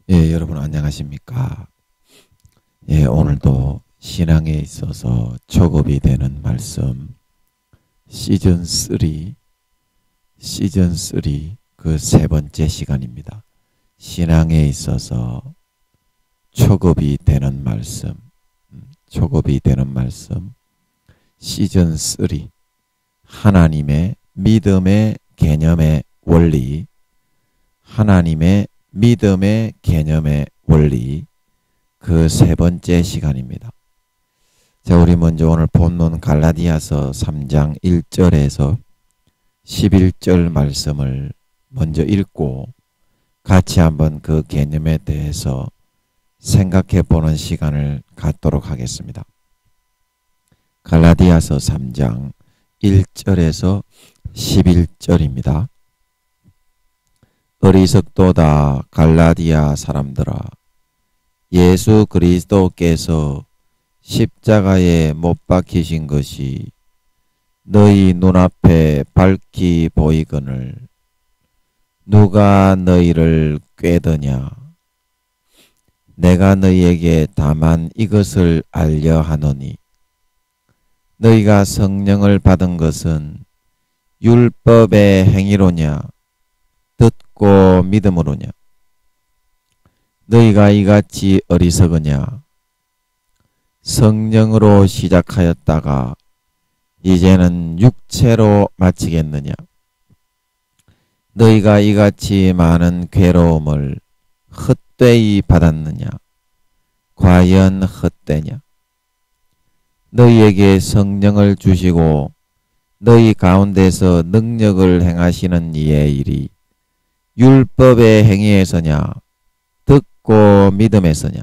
예, 여러분 안녕하십니까? 예, 오늘도 신앙에 있어서 촉업이 되는 말씀 시즌 3 그 세 번째 시간입니다. 신앙에 있어서 촉업이 되는 말씀, 시즌 3 하나님의 믿음의 개념의 원리, 그 세 번째 시간입니다. 자, 우리 먼저 오늘 본문 갈라디아서 3장 1절에서 11절 말씀을 먼저 읽고 같이 한번 그 개념에 대해서 생각해 보는 시간을 갖도록 하겠습니다. 갈라디아서 3장 1절에서 11절입니다. 어리석도다 갈라디아 사람들아, 예수 그리스도께서 십자가에 못 박히신 것이 너희 눈앞에 밝히 보이거늘 누가 너희를 꾀더냐? 내가 너희에게 다만 이것을 알려 하노니 너희가 성령을 받은 것은 율법의 행위로냐 듣고 믿음으로냐? 너희가 이같이 어리석으냐? 성령으로 시작하였다가 이제는 육체로 마치겠느냐? 너희가 이같이 많은 괴로움을 헛되이 받았느냐? 과연 헛되냐? 너희에게 성령을 주시고 너희 가운데서 능력을 행하시는 이의 일이 율법의 행위에서냐 듣고 믿음에서냐?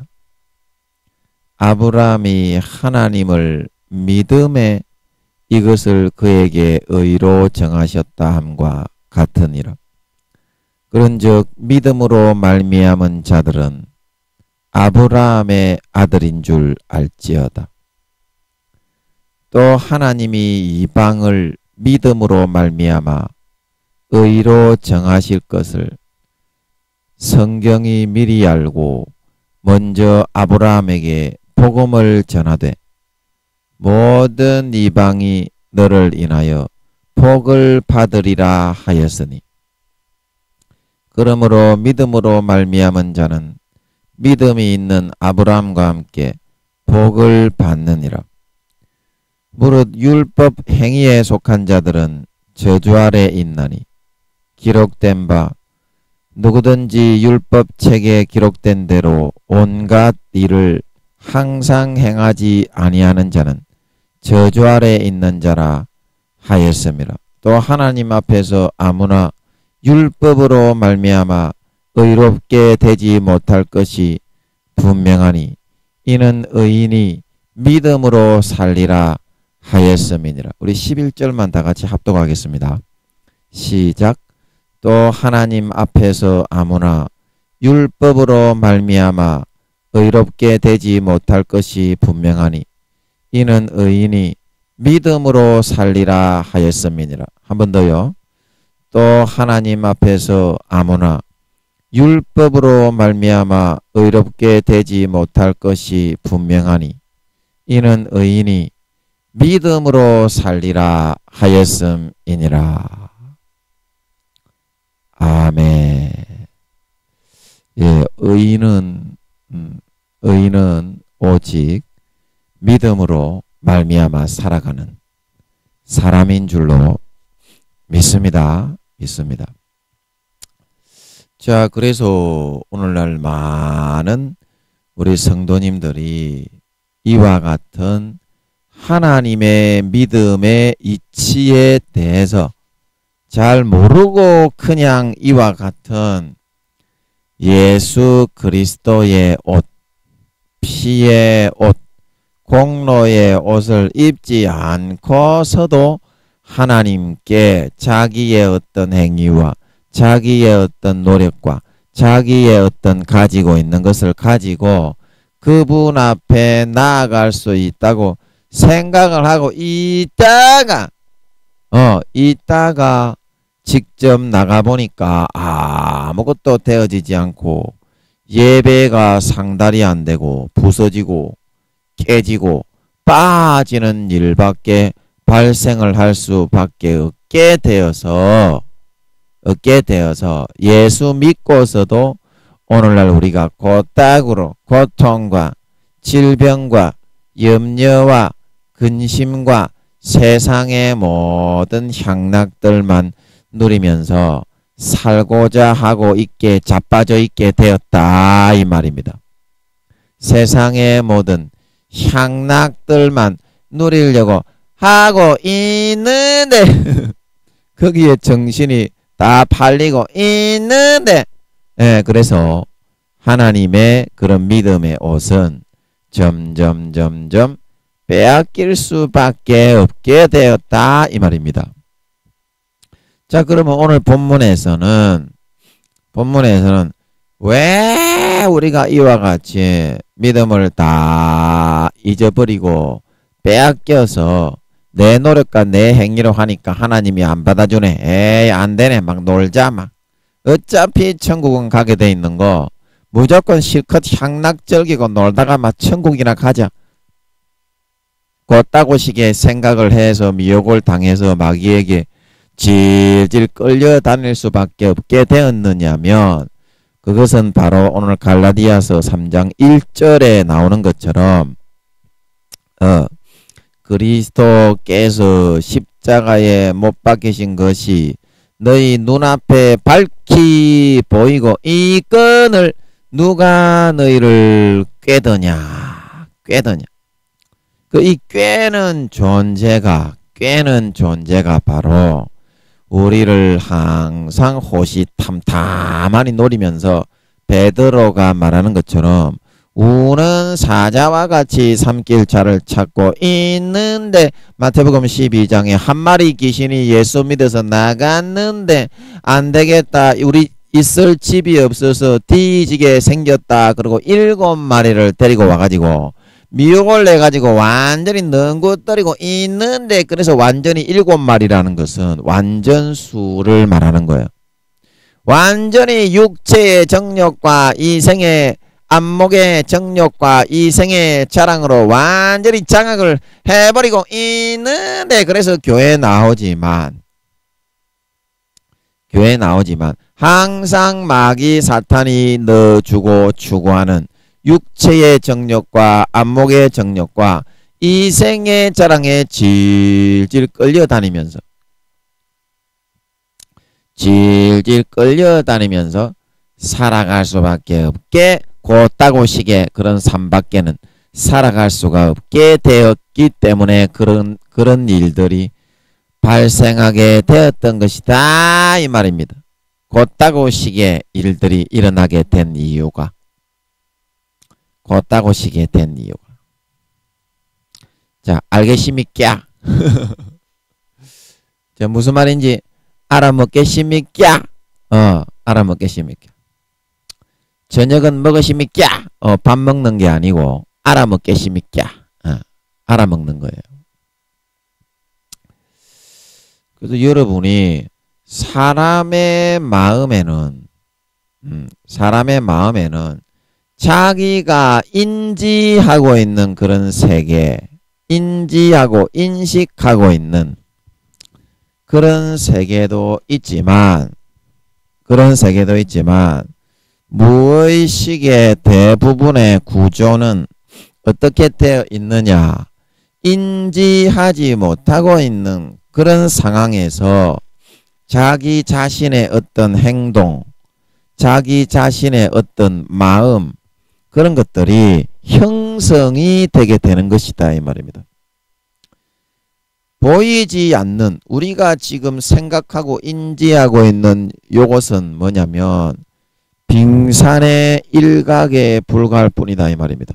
아브라함이 하나님을 믿음에 이것을 그에게 의로 정하셨다 함과 같으니라. 그런즉 믿음으로 말미암은 자들은 아브라함의 아들인 줄 알지어다. 또 하나님이 이방을 믿음으로 말미암아 의로 정하실 것을 성경이 미리 알고 먼저 아브라함에게 복음을 전하되 모든 이방이 너를 인하여 복을 받으리라 하였으니, 그러므로 믿음으로 말미암은 자는 믿음이 있는 아브라함과 함께 복을 받느니라. 무릇 율법 행위에 속한 자들은 저주 아래 있나니 기록된 바 누구든지 율법 책에 기록된 대로 온갖 일을 항상 행하지 아니하는 자는 저주 아래 있는 자라 하였음이라. 또 하나님 앞에서 아무나 율법으로 말미암아 의롭게 되지 못할 것이 분명하니 이는 의인이 믿음으로 살리라 하였음이니라. 우리 11절만 다 같이 합독하겠습니다. 시작. 또 하나님 앞에서 아무나 율법으로 말미암아 의롭게 되지 못할 것이 분명하니 이는 의인이 믿음으로 살리라 하였음이니라. 한 번 더요. 또 하나님 앞에서 아무나 율법으로 말미암아 의롭게 되지 못할 것이 분명하니 이는 의인이 믿음으로 살리라 하였음이니라. 아멘. 예, 의인은 오직 믿음으로 말미암아 살아가는 사람인 줄로 믿습니다. 자, 그래서 오늘날 많은 우리 성도님들이 이와 같은 하나님의 믿음의 이치에 대해서 잘 모르고 그냥 이와 같은 예수 그리스도의 옷, 피의 옷, 공로의 옷을 입지 않고서도 하나님께 자기의 어떤 행위와 자기의 어떤 노력과 자기의 어떤 가지고 있는 것을 가지고 그분 앞에 나아갈 수 있다고 생각을 하고 있다가 직접 나가보니까 아무것도 되어지지 않고 예배가 상달이 안 되고 부서지고 깨지고 빠지는 일밖에 발생을 할 수밖에 없게 되어서 예수 믿고서도 오늘날 우리가 곧닥으로 고통과 질병과 염려와 근심과 세상의 모든 향락들만 누리면서 살고자 하고 있게 자빠져 있게 되었다 이 말입니다. 세상의 모든 향락들만 누리려고 하고 있는데 거기에 정신이 다 팔리고 있는데 그래서 하나님의 그런 믿음의 옷은 점점 빼앗길 수밖에 없게 되었다 이 말입니다. 자, 그러면 오늘 본문에서는 왜 우리가 이와 같이 믿음을 다 잊어버리고 빼앗겨서 내 노력과 내 행위로 하니까 하나님이 안 받아주네. 에이 안 되네. 막 놀자 막. 어차피 천국은 가게 돼 있는 거 무조건 실컷 향락절기고 놀다가 막 천국이나 가자. 곧다고식의 생각을 해서 미혹을 당해서 마귀에게 질질 끌려다닐 수밖에 없게 되었느냐면 그것은 바로 오늘 갈라디아서 3장 1절에 나오는 것처럼 그리스도께서 십자가에 못 박히신 것이 너희 눈앞에 밝히 보이고 이 건을 누가 너희를 꾀더냐. 그 이 꾀는 존재가 바로 우리를 항상 호시탐탐하니 노리면서 베드로가 말하는 것처럼 우는 사자와 같이 삼킬 자를 찾고 있는데 마태복음 12장에 한 마리 귀신이 예수 믿어서 나갔는데 안 되겠다. 우리 있을 집이 없어서 뒤지게 생겼다. 그리고 7마리를 데리고 와가지고 미혹을 내가지고 완전히 능구떨이고 있는데 그래서 완전히 7마리라는 것은 완전수를 말하는 거예요. 완전히 육체의 정욕과 이생의 안목의 정욕과 이생의 자랑으로 완전히 장악을 해버리고 있는데 그래서 교회에 나오지만 항상 마귀 사탄이 넣어주고 추구하는 육체의 정욕과 안목의 정욕과 이생의 자랑에 질질 끌려다니면서 살아갈 수밖에 없게 곧다고식의 그런 삶밖에는 살아갈 수가 없게 되었기 때문에 그런 일들이 발생하게 되었던 것이다 이 말입니다. 곧다고식의 일들이 일어나게 된 이유가 자, 알겠습니까? 자, 무슨 말인지 알아먹겠습니까? 알아먹겠습니까? 저녁은 먹으십니까? 밥 먹는 게 아니고 알아먹겠습니까? 알아먹는 거예요. 그래서 여러분이 사람의 마음에는 자기가 인지하고 있는 그런 세계, 인지하고 인식하고 있는 그런 세계도 있지만 무의식의 대부분의 구조는 어떻게 되어 있느냐? 인지하지 못하고 있는 그런 상황에서 자기 자신의 어떤 행동, 자기 자신의 어떤 마음, 그런 것들이 형성이 되게 되는 것이다 이 말입니다. 보이지 않는 우리가 지금 생각하고 인지하고 있는 요것은 뭐냐면 빙산의 일각에 불과할 뿐이다 이 말입니다.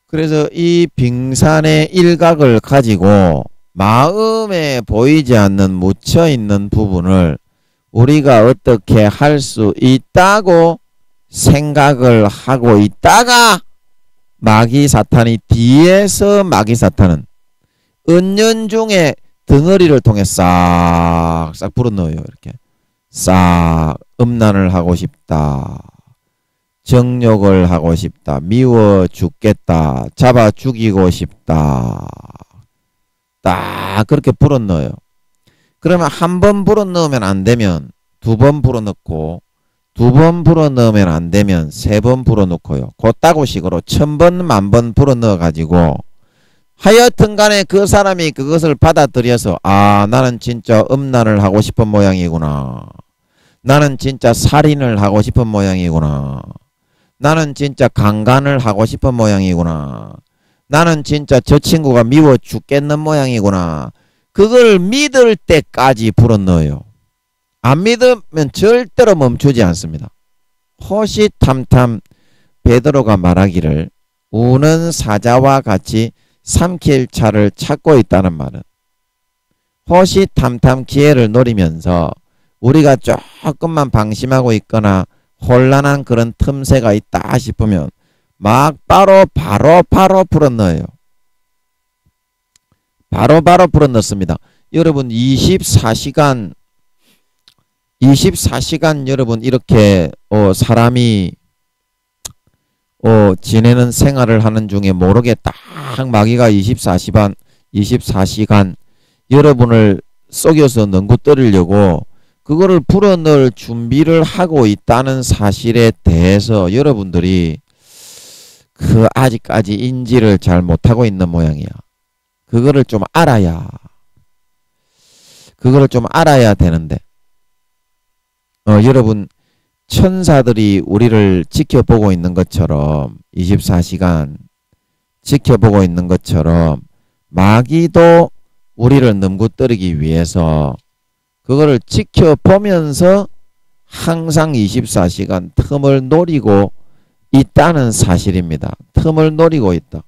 그래서 이 빙산의 일각을 가지고 마음에 보이지 않는 묻혀있는 부분을 우리가 어떻게 할 수 있다고 생각을 하고 있다가 마귀 사탄이 뒤에서 마귀 사탄은 은연중에 덩어리를 통해 싹싹 불어넣어요. 이렇게 싹 음란을 하고 싶다. 정욕을 하고 싶다. 미워 죽겠다. 잡아 죽이고 싶다. 딱 그렇게 불어넣어요. 그러면 한 번 불어넣으면 안 되면 두 번 불어넣고, 두 번 불어넣으면 안 되면 세 번 불어넣고요. 그따구식으로 1000번, 10,000번 불어넣어 가지고 하여튼 간에 그 사람이 그것을 받아들여서, 아, 나는 진짜 음란을 하고 싶은 모양이구나. 나는 진짜 살인을 하고 싶은 모양이구나. 나는 진짜 강간을 하고 싶은 모양이구나. 나는 진짜 저 친구가 미워 죽겠는 모양이구나. 그걸 믿을 때까지 불어넣어요. 안 믿으면 절대로 멈추지 않습니다. 호시탐탐 베드로가 말하기를 우는 사자와 같이 삼킬 차를 찾고 있다는 말은, 호시탐탐 기회를 노리면서 우리가 조금만 방심하고 있거나 혼란한 그런 틈새가 있다 싶으면 막 바로 불어넣어요. 바로 불어넣습니다. 여러분 24시간 여러분 이렇게 사람이 지내는 생활을 하는 중에 모르게 딱 마귀가 24시간 여러분을 속여서 넘구뜨리려고 그거를 불어넣을 준비를 하고 있다는 사실에 대해서 여러분들이 아직까지 인지를 잘 못하고 있는 모양이야. 그거를 좀 알아야 되는데, 여러분 천사들이 우리를 지켜보고 있는 것처럼 24시간 지켜보고 있는 것처럼 마귀도 우리를 넘구뜨리기 위해서 그거를 지켜보면서 항상 24시간 틈을 노리고 있다는 사실입니다. 틈을 노리고 있다.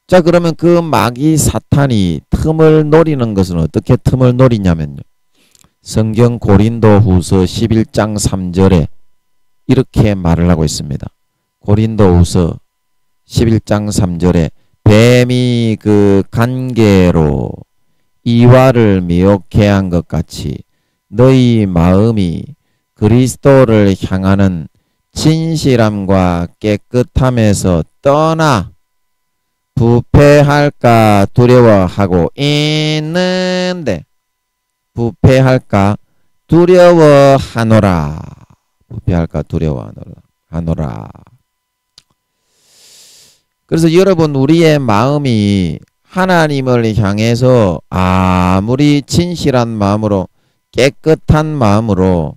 자, 그러면 그 마귀 사탄이 틈을 노리는 것은 어떻게 틈을 노리냐면요. 성경 고린도 후서 11장 3절에 이렇게 말을 하고 있습니다. 고린도 후서 11장 3절에 뱀이 그 간계로 이와를 미혹해 한 것 같이 너희 마음이 그리스도를 향하는 진실함과 깨끗함에서 떠나 부패할까 두려워하고 있는데, 부패할까 두려워하노라. 부패할까 두려워하노라. 그래서 여러분 우리의 마음이 하나님을 향해서 아무리 진실한 마음으로 깨끗한 마음으로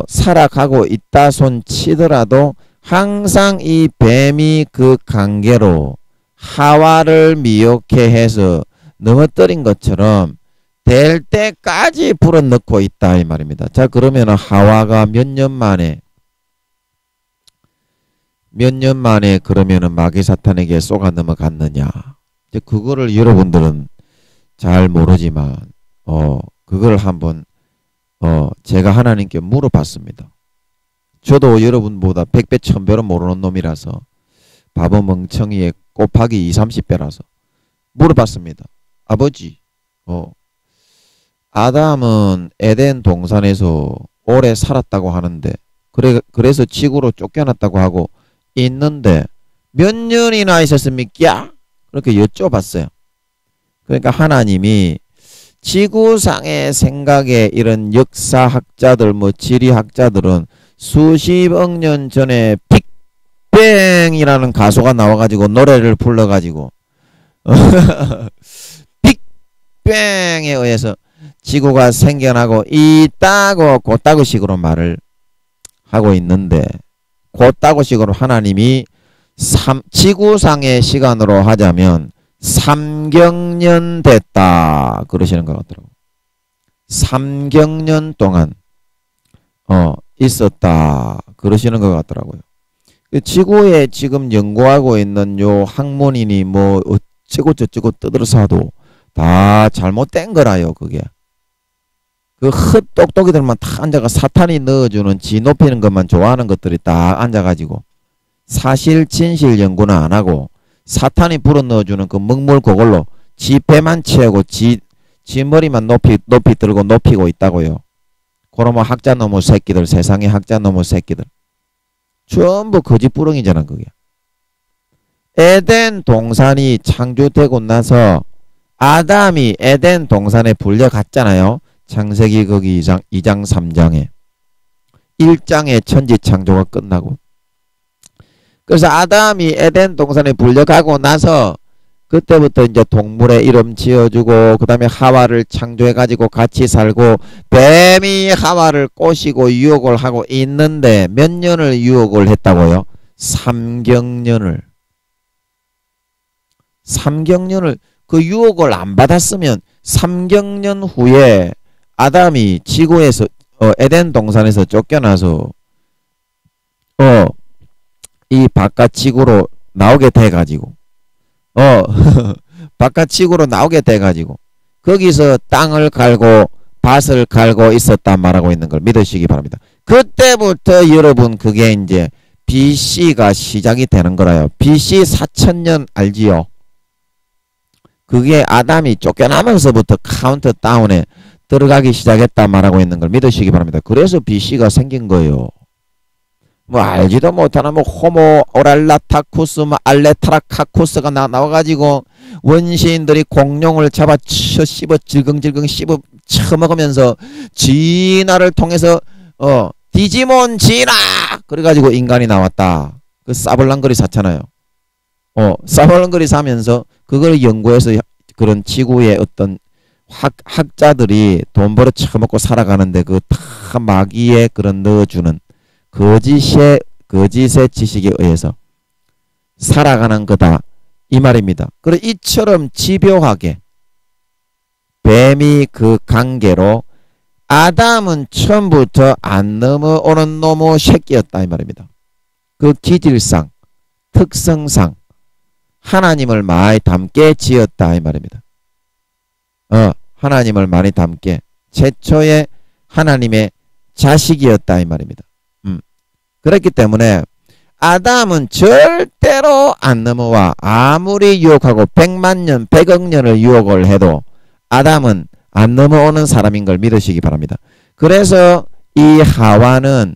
살아가고 있다 손 치더라도 항상 이 뱀이 그 관계로 하와를 미혹해 해서 넘어뜨린 것처럼 될 때까지 불어넣고 있다 이 말입니다. 자, 그러면 하와가 몇 년 만에 그러면은 마귀 사탄에게 쏘가 넘어갔느냐? 이제 그거를 여러분들은 잘 모르지만 그걸 한번 제가 하나님께 물어봤습니다. 저도 여러분보다 100배 1000배로 모르는 놈이라서 바보 멍청이에 곱하기 2, 30배라서 물어봤습니다. 아버지, 아담은 에덴 동산에서 오래 살았다고 하는데 그래서 지구로 쫓겨났다고 하고 있는데 몇 년이나 있었습니까? 그렇게 여쭤봤어요. 그러니까 하나님이 지구상의 생각에 이런 역사학자들 지리학자들은 수십억 년 전에 빅뱅이라는 가수가 나와가지고 노래를 불러가지고 빅뱅에 의해서 지구가 생겨나고 있다고 그따구식으로 말을 하고 있는데, 그따구식으로 하나님이 지구상의 시간으로 하자면 3경년 됐다 그러시는 것 같더라고요. 3경년 동안 있었다 그러시는 것 같더라고요. 지구에 지금 연구하고 있는 요 학문인이 뭐 어쩌고 저쩌고 떠들어서도 다 잘못된 거라요. 그게 그 헛똑똑이들만 다 앉아가 사탄이 넣어주는 지 높이는 것만 좋아하는 것들이 다 앉아가지고 사실 진실 연구는 안 하고 사탄이 불어넣어주는 그 먹물 그걸로 지 배만 채우고 지 지 머리만 높이 들고 높이고 있다고요. 그러면 학자놈의 새끼들, 세상의 학자놈의 새끼들. 전부 거짓부렁이잖아, 그게. 에덴 동산이 창조되고 나서 아담이 에덴 동산에 불려갔잖아요. 창세기 거기 2장 3장에. 1장에 천지 창조가 끝나고. 그래서 아담이 에덴 동산에 불려가고 나서 그때부터 이제 동물의 이름 지어주고 그 다음에 하와를 창조해가지고 같이 살고 뱀이 하와를 꼬시고 유혹을 하고 있는데 몇 년을 유혹을 했다고요? 3경년을. 3경년을 그 유혹을 안 받았으면 3경년 후에 아담이 지구에서 에덴 동산에서 쫓겨나서 이 바깥 지구로 나오게 돼가지고 바깥 지구로 나오게 돼가지고 거기서 땅을 갈고 밭을 갈고 있었다 말하고 있는 걸 믿으시기 바랍니다. 그때부터 여러분 그게 이제 BC가 시작이 되는 거라요. BC 4000년 알지요? 그게 아담이 쫓겨나면서부터 카운트다운에 들어가기 시작했다 말하고 있는 걸 믿으시기 바랍니다. 그래서 BC가 생긴 거예요. 뭐 알지도 못하는 뭐 호모 오랄라타쿠스 뭐 알레타라카쿠스가 나와가지고 원시인들이 공룡을 잡아 씹어 질겅질겅 씹어 쳐먹으면서 진화를 통해서 디지몬 진화 그래가지고 인간이 나왔다. 그 싸벌랑거리 사잖아요. 싸벌랑거리 사면서 그걸 연구해서 그런 지구의 어떤 학자들이 돈 벌어 쳐먹고 살아가는데 그 다 마귀의 그런 넣어주는 거짓의 지식에 의해서 살아가는 거다 이 말입니다. 그래 이처럼 집요하게 뱀이 그 관계로 아담은 처음부터 안 넘어오는 놈의 새끼였다 이 말입니다. 그 기질상 특성상 하나님을 많이 닮게 지었다 이 말입니다. 하나님을 많이 닮게 최초의 하나님의 자식이었다 이 말입니다. 그렇기 때문에 아담은 절대로 안 넘어와. 아무리 유혹하고 100만 년 100억 년을 유혹을 해도 아담은 안 넘어오는 사람인 걸 믿으시기 바랍니다. 그래서 이 하와는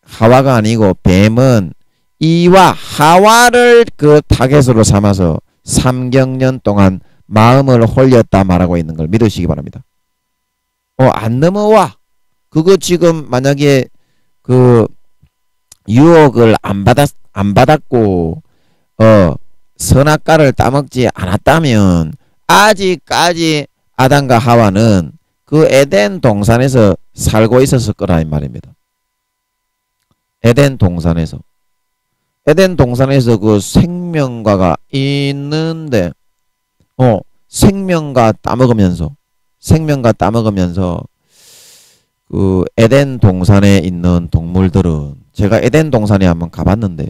하와가 아니고 뱀은 이와 하와를 그 타겟으로 삼아서 3경년 동안 마음을 홀렸다 말하고 있는 걸 믿으시기 바랍니다. 안 넘어와. 그거 지금 만약에 그 유혹을 안 받았고 선악과를 따먹지 않았다면 아직까지 아담과 하와는 그 에덴 동산에서 살고 있었을 거라 이 말입니다. 에덴 동산에서 그 생명과가 있는데 생명과 따먹으면서 그 에덴 동산에 있는 동물들은 제가 에덴 동산에 한번 가봤는데요.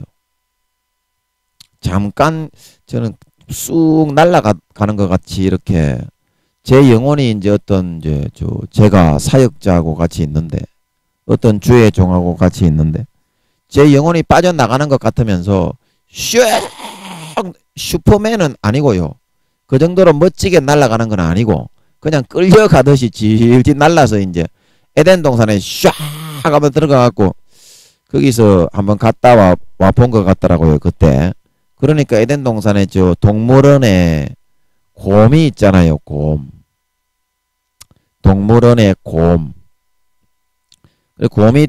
잠깐 저는 쑥 날아가는 것 같이 이렇게 제 영혼이 이제 어떤 제가 사역자하고 같이 있는데 어떤 주의 종하고 같이 있는데 제 영혼이 빠져나가는 것 같으면서 슈퍼맨은 아니고요. 그 정도로 멋지게 날아가는 건 아니고 그냥 끌려가듯이 질질 날라서 이제 에덴 동산에 샥 하고 들어가갖고 거기서 한번 갔다 와 본 것 같더라고요 그때. 그러니까 에덴 동산에 동물원에 곰이 있잖아요. 동물원에 곰이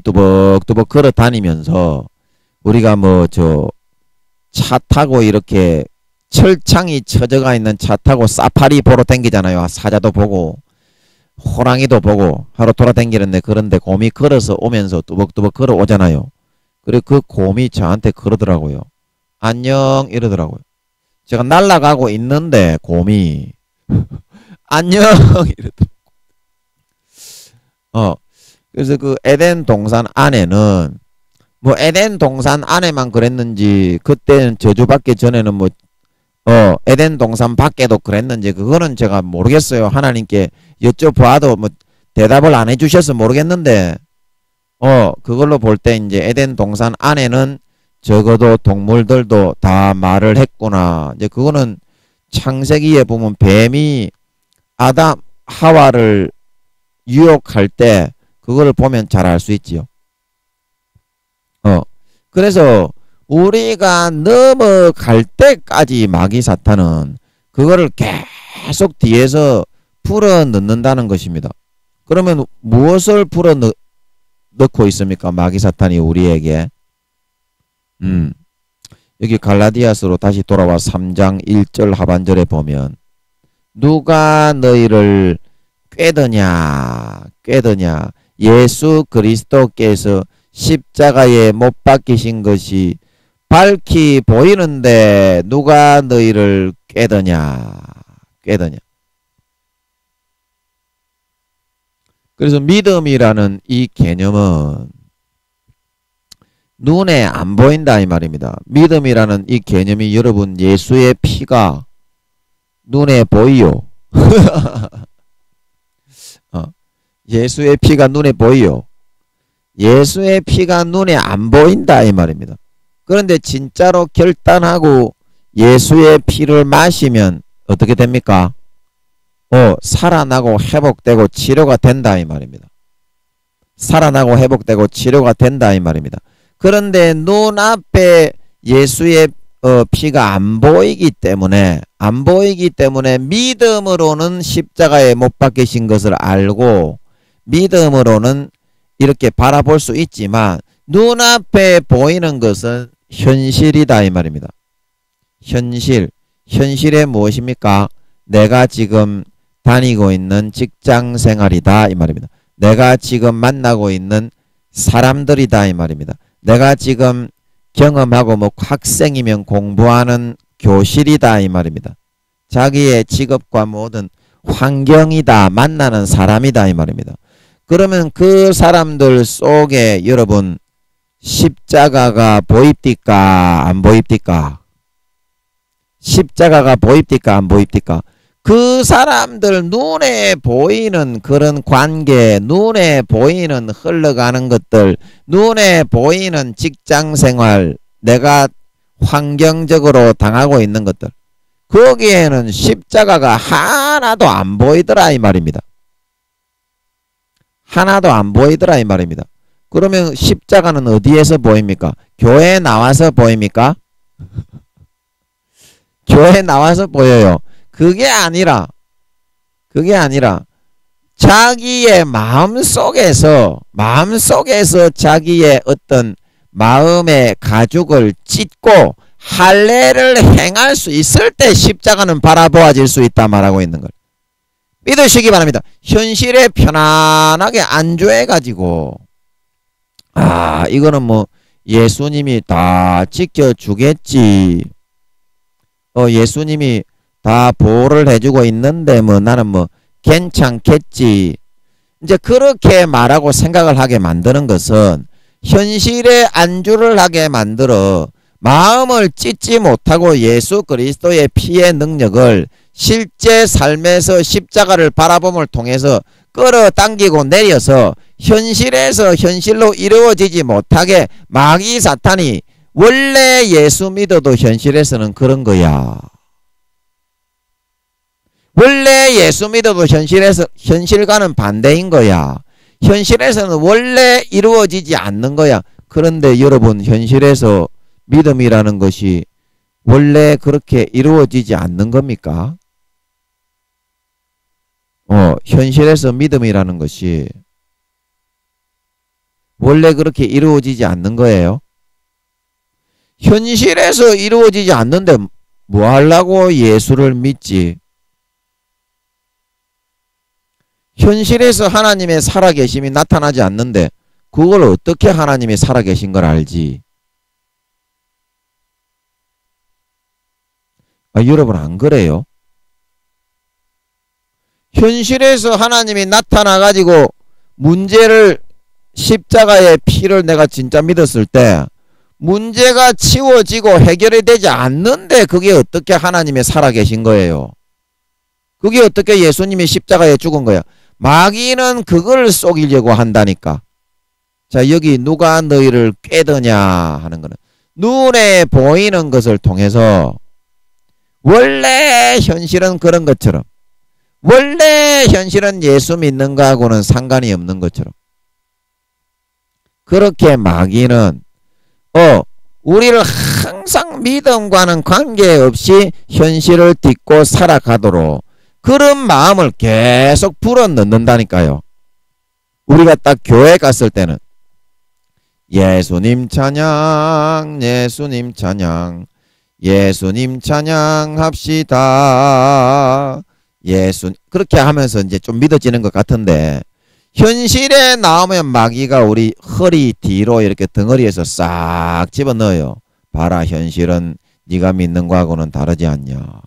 뚜벅뚜벅 걸어 다니면서 우리가 차 타고 이렇게 철창이 쳐져가 있는 차 타고 사파리 보러 댕기잖아요. 사자도 보고 호랑이도 보고 하루 돌아다니는데 그런데 곰이 걸어서 오면서 뚜벅뚜벅 걸어 오잖아요. 그리고 그 곰이 저한테 그러더라고요. 안녕 이러더라고요. 제가 날아가고 있는데 곰이 안녕 이러더라고요. 그래서 그 에덴 동산 안에는 에덴 동산 안에만 그랬는지 그때는 저주받기 전에는 에덴 동산 밖에도 그랬는지 그거는 제가 모르겠어요. 하나님께 여쭤봐도 대답을 안 해주셔서 모르겠는데 그걸로 볼 때 이제 에덴 동산 안에는 적어도 동물들도 다 말을 했구나. 이제 그거는 창세기에 보면 뱀이 아담 하와를 유혹할 때 그거를 보면 잘 알 수 있지요. 그래서 우리가 넘어갈 때까지 마귀 사탄은 그거를 계속 뒤에서 풀어 넣는다는 것입니다. 그러면 무엇을 풀어 넣고 있습니까? 마귀 사탄이 우리에게. 여기 갈라디아서로 다시 돌아와 3장 1절 하반절에 보면 누가 너희를 꾀드냐 예수 그리스도께서 십자가에 못 박히신 것이 밝히 보이는데 누가 너희를 꾀드냐. 그래서 믿음이라는 이 개념은 눈에 안 보인다 이 말입니다. 믿음이라는 이 개념이 여러분 예수의 피가 눈에 보이요. 예수의 피가 눈에 보이요. 예수의 피가 눈에 안 보인다 이 말입니다. 그런데 진짜로 결단하고 예수의 피를 마시면 어떻게 됩니까? 살아나고 회복되고 치료가 된다 이 말입니다. 살아나고 회복되고 치료가 된다 이 말입니다. 그런데 눈앞에 예수의 피가 안 보이기 때문에 믿음으로는 십자가에 못 박히신 것을 알고 믿음으로는 이렇게 바라볼 수 있지만 눈앞에 보이는 것은 현실이다 이 말입니다. 현실에 무엇입니까? 내가 지금 다니고 있는 직장 생활이다 이 말입니다. 내가 지금 만나고 있는 사람들이다 이 말입니다. 내가 지금 경험하고 학생이면 공부하는 교실이다 이 말입니다. 자기의 직업과 모든 환경이다, 만나는 사람이다 이 말입니다. 그러면 그 사람들 속에 여러분 십자가가 보입니까? 안 보입니까? 십자가가 보입니까? 안 보입니까? 그 사람들 눈에 보이는 그런 관계, 눈에 보이는 흘러가는 것들, 눈에 보이는 직장생활, 내가 환경적으로 당하고 있는 것들, 거기에는 십자가가 하나도 안 보이더라 이 말입니다. 하나도 안 보이더라 이 말입니다. 그러면 십자가는 어디에서 보입니까? 교회에 나와서 보입니까? 교회에 나와서 보여요. 그게 아니라 자기의 마음속에서 자기의 어떤 마음의 가죽을 찢고 할례를 행할 수 있을 때 십자가는 바라보아질 수 있다 말하고 있는 걸 믿으시기 바랍니다. 현실에 편안하게 안주해가지고 이거는 예수님이 다 지켜주겠지. 예수님이 다 보호를 해주고 있는데 나는 괜찮겠지. 이제 그렇게 말하고 생각을 하게 만드는 것은 현실에 안주를 하게 만들어 마음을 찢지 못하고 예수 그리스도의 피의 능력을 실제 삶에서 십자가를 바라봄을 통해서 끌어당기고 내려서 현실에서 현실로 이루어지지 못하게 마귀 사탄이 원래 예수 믿어도 현실에서는 그런 거야. 원래 예수 믿어도 현실과는 반대인 거야. 현실에서는 원래 이루어지지 않는 거야. 그런데 여러분 현실에서 믿음이라는 것이 원래 그렇게 이루어지지 않는 겁니까? 현실에서 믿음이라는 것이 원래 그렇게 이루어지지 않는 거예요. 현실에서 이루어지지 않는데 뭐 하려고 예수를 믿지? 현실에서 하나님의 살아계심이 나타나지 않는데 그걸 어떻게 하나님이 살아계신 걸 알지? 여러분 안 그래요? 현실에서 하나님이 나타나가지고 문제를 십자가의 피를 내가 진짜 믿었을 때 문제가 치워지고 해결이 되지 않는데 그게 어떻게 하나님이 살아계신 거예요? 그게 어떻게 예수님이 십자가에 죽은 거야? 마귀는 그걸 속이려고 한다니까. 자, 여기 누가 너희를 꾀드냐 하는 거는 눈에 보이는 것을 통해서 원래 현실은 그런 것처럼 원래 현실은 예수 믿는 거하고는 상관이 없는 것처럼. 그렇게 마귀는 우리를 항상 믿음과는 관계없이 현실을 딛고 살아가도록 그런 마음을 계속 불어넣는다니까요. 우리가 딱 교회 갔을 때는 예수님 찬양, 예수님 찬양, 예수님 찬양합시다. 그렇게 하면서 이제 좀 믿어지는 것 같은데, 현실에 나오면 마귀가 우리 허리 뒤로 이렇게 덩어리에서 싹 집어넣어요. 봐라, 현실은 네가 믿는 거하고는 다르지 않냐.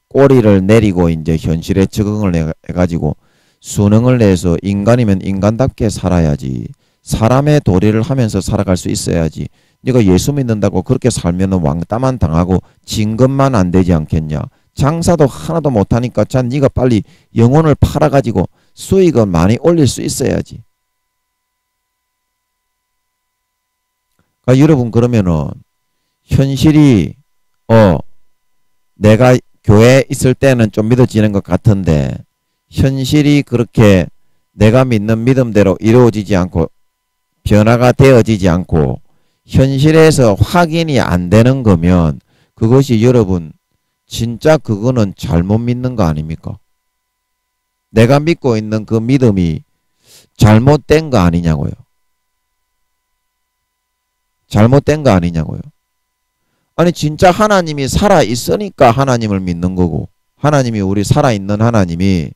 꼬리를 내리고 이제 현실에 적응을 해가지고 수능을 내서 인간이면 인간답게 살아야지. 사람의 도리를 하면서 살아갈 수 있어야지. 네가 예수 믿는다고 그렇게 살면 왕따만 당하고 진급만 안 되지 않겠냐. 장사도 하나도 못하니까 참 네가 빨리 영혼을 팔아가지고 수익을 많이 올릴 수 있어야지. 그러니까 여러분, 그러면은 현실이 내가 교회에 있을 때는 좀 믿어지는 것 같은데, 현실이 그렇게 내가 믿는 믿음대로 이루어지지 않고 변화가 되어지지 않고 현실에서 확인이 안 되는 거면 그것이 여러분 진짜 그거는 잘못 믿는 거 아닙니까? 내가 믿고 있는 그 믿음이 잘못된 거 아니냐고요. 잘못된 거 아니냐고요. 아니 진짜 하나님이 살아있으니까 하나님을 믿는 거고, 하나님이 우리 살아있는 하나님이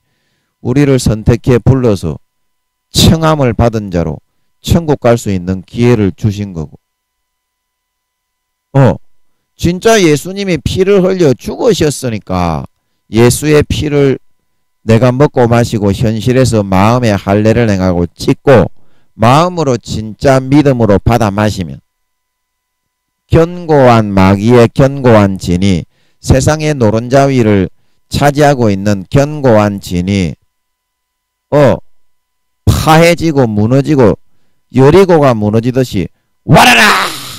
우리를 선택해 불러서 청함을 받은 자로 천국 갈 수 있는 기회를 주신 거고, 진짜 예수님이 피를 흘려 죽으셨으니까 예수의 피를 내가 먹고 마시고 현실에서 마음의 할례를 행하고 찍고 마음으로 진짜 믿음으로 받아 마시면 견고한 마귀의 견고한 진이, 세상의 노른자 위를 차지하고 있는 견고한 진이 파해지고 무너지고 여리고가 무너지듯이 와라라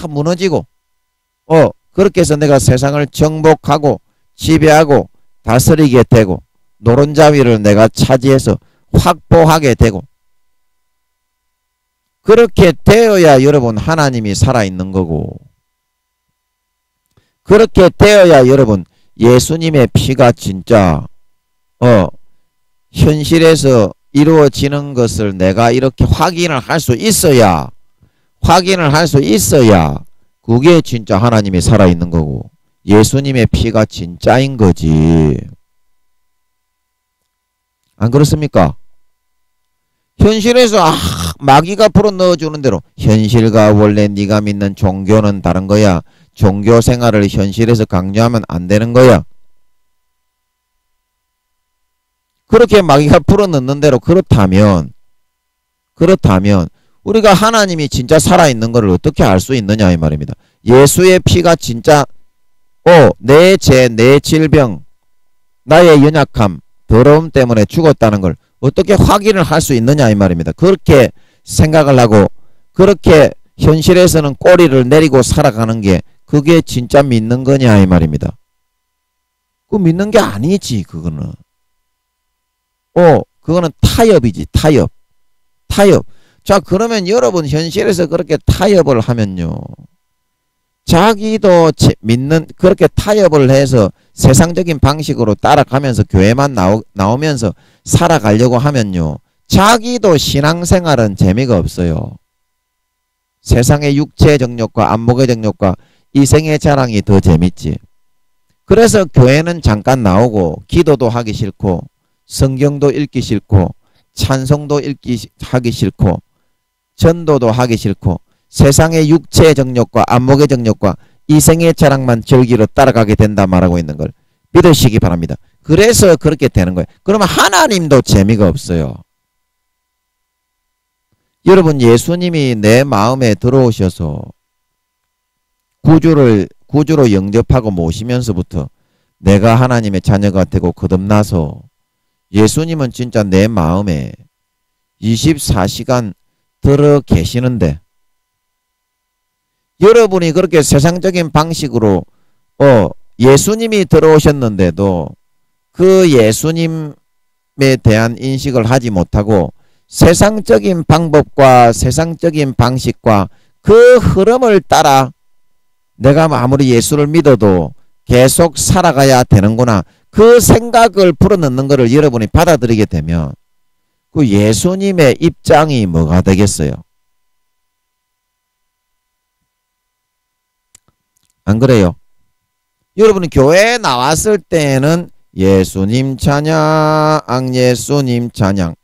무너지고 그렇게 해서 내가 세상을 정복하고 지배하고 다스리게 되고 노른자 위를 내가 차지해서 확보하게 되고, 그렇게 되어야 여러분 하나님이 살아있는 거고, 그렇게 되어야 여러분 예수님의 피가 진짜 현실에서 이루어지는 것을 내가 이렇게 확인을 할 수 있어야 그게 진짜 하나님이 살아있는 거고 예수님의 피가 진짜인 거지. 안 그렇습니까? 현실에서 마귀가 불어넣어주는 대로 현실과 원래 네가 믿는 종교는 다른 거야. 종교 생활을 현실에서 강조하면 안 되는 거야. 그렇게 마귀가 불어넣는 대로 그렇다면 우리가 하나님이 진짜 살아있는 것을 어떻게 알 수 있느냐 이 말입니다. 예수의 피가 진짜 내 죄, 내 질병, 나의 연약함, 더러움 때문에 죽었다는 걸 어떻게 확인을 할 수 있느냐 이 말입니다. 그렇게 생각을 하고 그렇게 현실에서는 꼬리를 내리고 살아가는 게 그게 진짜 믿는 거냐 이 말입니다. 그 믿는 게 아니지. 그거는 그거는 타협이지. 타협. 자, 그러면 여러분 현실에서 그렇게 타협을 하면요, 자기도 믿는 그렇게 타협을 해서 세상적인 방식으로 따라가면서 교회만 나오면서 살아가려고 하면요, 자기도 신앙생활은 재미가 없어요. 세상의 육체의 정욕과 안목의 정욕과 이생의 자랑이 더 재밌지. 그래서 교회는 잠깐 나오고 기도도 하기 싫고 성경도 읽기 싫고 찬송도 하기 싫고 전도도 하기 싫고 세상의 육체의 정욕과 안목의 정욕과 이생의 자랑만 즐기러 따라가게 된다 말하고 있는 걸 믿으시기 바랍니다. 그래서 그렇게 되는 거예요. 그러면 하나님도 재미가 없어요. 여러분, 예수님이 내 마음에 들어오셔서 구주로 영접하고 모시면서부터 내가 하나님의 자녀가 되고 거듭나서 예수님은 진짜 내 마음에 24시간 들어 계시는데, 여러분이 그렇게 세상적인 방식으로 예수님이 들어오셨는데도 그 예수님 대한 인식을 하지 못하고 세상적인 방법과 세상적인 방식과 그 흐름을 따라 내가 아무리 예수를 믿어도 계속 살아가야 되는구나. 그 생각을 불어넣는 것을 여러분이 받아들이게 되면 그 예수님의 입장이 뭐가 되겠어요? 안 그래요? 여러분이 교회에 나왔을 때에는 예수님 찬양, 예수님 찬양,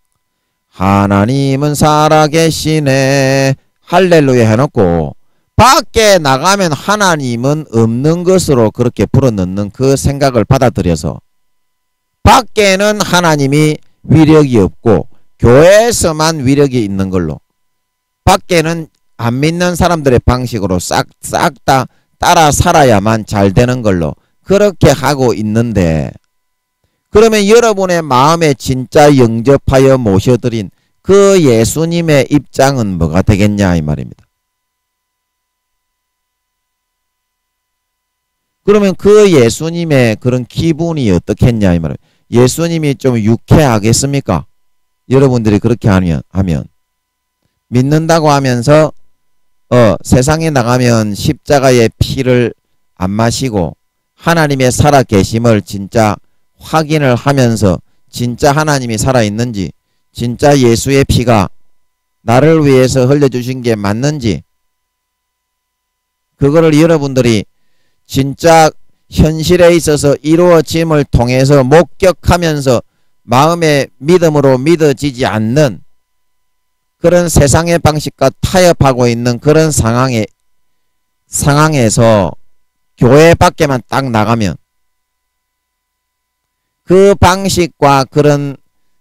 하나님은 살아계시네, 할렐루야 해놓고 밖에 나가면 하나님은 없는 것으로 그렇게 불어넣는 그 생각을 받아들여서 밖에는 하나님이 위력이 없고 교회에서만 위력이 있는 걸로, 밖에는 안 믿는 사람들의 방식으로 싹 다 따라 살아야만 잘 되는 걸로 그렇게 하고 있는데, 그러면 여러분의 마음에 진짜 영접하여 모셔드린 그 예수님의 입장은 뭐가 되겠냐 이 말입니다. 그러면 그 예수님의 그런 기분이 어떻겠냐 이 말입니다. 예수님이 좀 유쾌하겠습니까? 여러분들이 그렇게 하면 믿는다고 하면서 세상에 나가면 십자가의 피를 안 마시고 하나님의 살아계심을 진짜 확인을 하면서 진짜 하나님이 살아있는지, 진짜 예수의 피가 나를 위해서 흘려주신 게 맞는지, 그거를 여러분들이 진짜 현실에 있어서 이루어짐을 통해서 목격하면서 마음의 믿음으로 믿어지지 않는 그런 세상의 방식과 타협하고 있는 그런 상황에서 교회 밖에만 딱 나가면 그 방식과 그런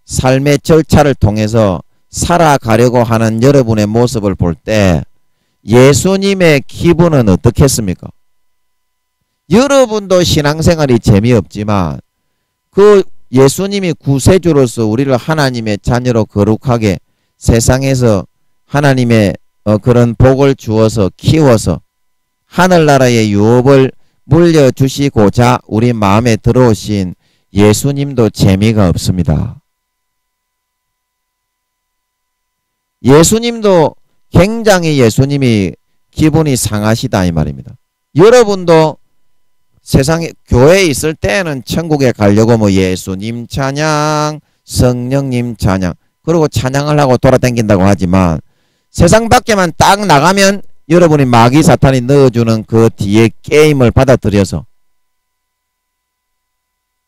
삶의 절차를 통해서 살아가려고 하는 여러분의 모습을 볼 때 예수님의 기분은 어떻겠습니까? 여러분도 신앙생활이 재미없지만 그 예수님이 구세주로서 우리를 하나님의 자녀로 거룩하게 세상에서 하나님의 그런 복을 주어서 키워서 하늘나라의 유업을 물려주시고자 우리 마음에 들어오신 예수님도 재미가 없습니다. 예수님도 굉장히 예수님이 기분이 상하시다 이 말입니다. 여러분도 세상에 교회에 있을 때는 천국에 가려고 뭐 예수님 찬양, 성령님 찬양, 그리고 찬양을 하고 돌아다닌다고 하지만 세상 밖에만 딱 나가면 여러분이 마귀 사탄이 넣어주는 그 뒤에 게임을 받아들여서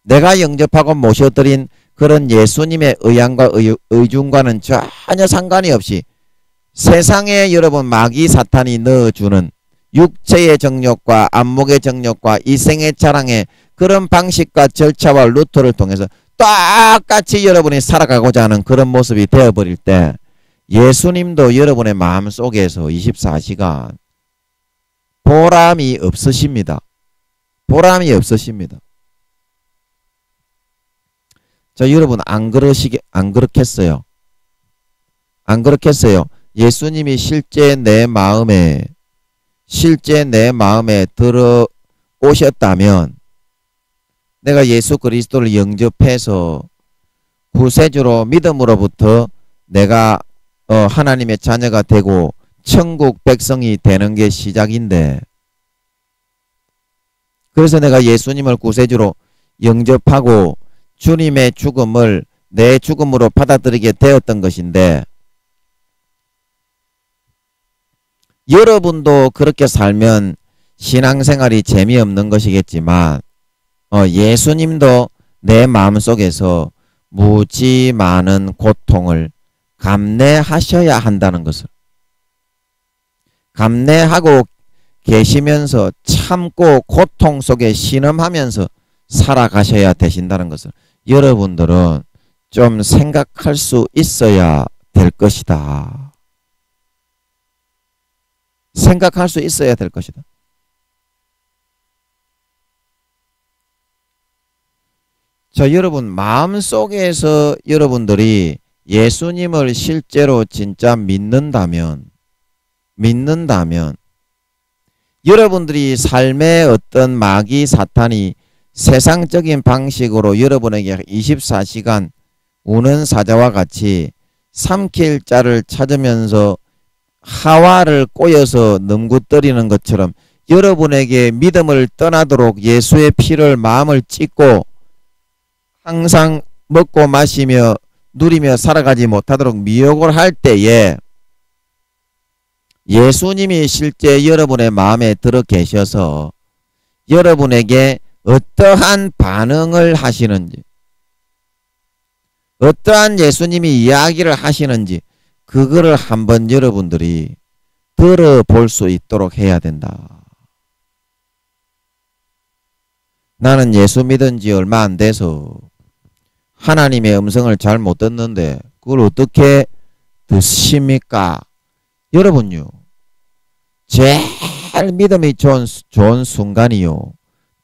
내가 영접하고 모셔드린 그런 예수님의 의향과 의중과는 전혀 상관이 없이 세상에 여러분 마귀 사탄이 넣어주는 육체의 정욕과 안목의 정욕과 이생의 자랑의 그런 방식과 절차와 루트를 통해서 똑같이 여러분이 살아가고자 하는 그런 모습이 되어버릴 때 예수님도 여러분의 마음속에서 24시간 보람이 없으십니다. 보람이 없으십니다. 자, 여러분 안 그렇겠어요? 안 그렇겠어요? 예수님이 실제 내 마음에 들어오셨다면 내가 예수 그리스도를 영접해서 구세주로 믿음으로부터 내가 하나님의 자녀가 되고 천국 백성이 되는 게 시작인데, 그래서 내가 예수님을 구세주로 영접하고 주님의 죽음을 내 죽음으로 받아들이게 되었던 것인데, 여러분도 그렇게 살면 신앙생활이 재미없는 것이겠지만 예수님도 내 마음속에서 무지 많은 고통을 감내하셔야 한다는 것을, 감내하고 계시면서 참고 고통 속에 신음하면서 살아가셔야 되신다는 것을 여러분들은 좀 생각할 수 있어야 될 것이다. 생각할 수 있어야 될 것이다. 자, 여러분 마음속에서 여러분들이 예수님을 실제로 진짜 믿는다면 여러분들이 삶의 어떤 마귀 사탄이 세상적인 방식으로 여러분에게 24시간 우는 사자와 같이 삼킬 자를 찾으면서 하와를 꼬여서 넘구뜨리는 것처럼 여러분에게 믿음을 떠나도록 예수의 피를 마음을 찢고 항상 먹고 마시며 누리며 살아가지 못하도록 미혹을 할 때에 예수님이 실제 여러분의 마음에 들어 계셔서 여러분에게 어떠한 반응을 하시는지, 어떠한 예수님이 이야기를 하시는지 그거를 한번 여러분들이 들어볼 수 있도록 해야 된다. 나는 예수 믿은 지 얼마 안 돼서 하나님의 음성을 잘 못 듣는데 그걸 어떻게 듣습니까? 여러분요, 제일 믿음이 좋은 순간이요,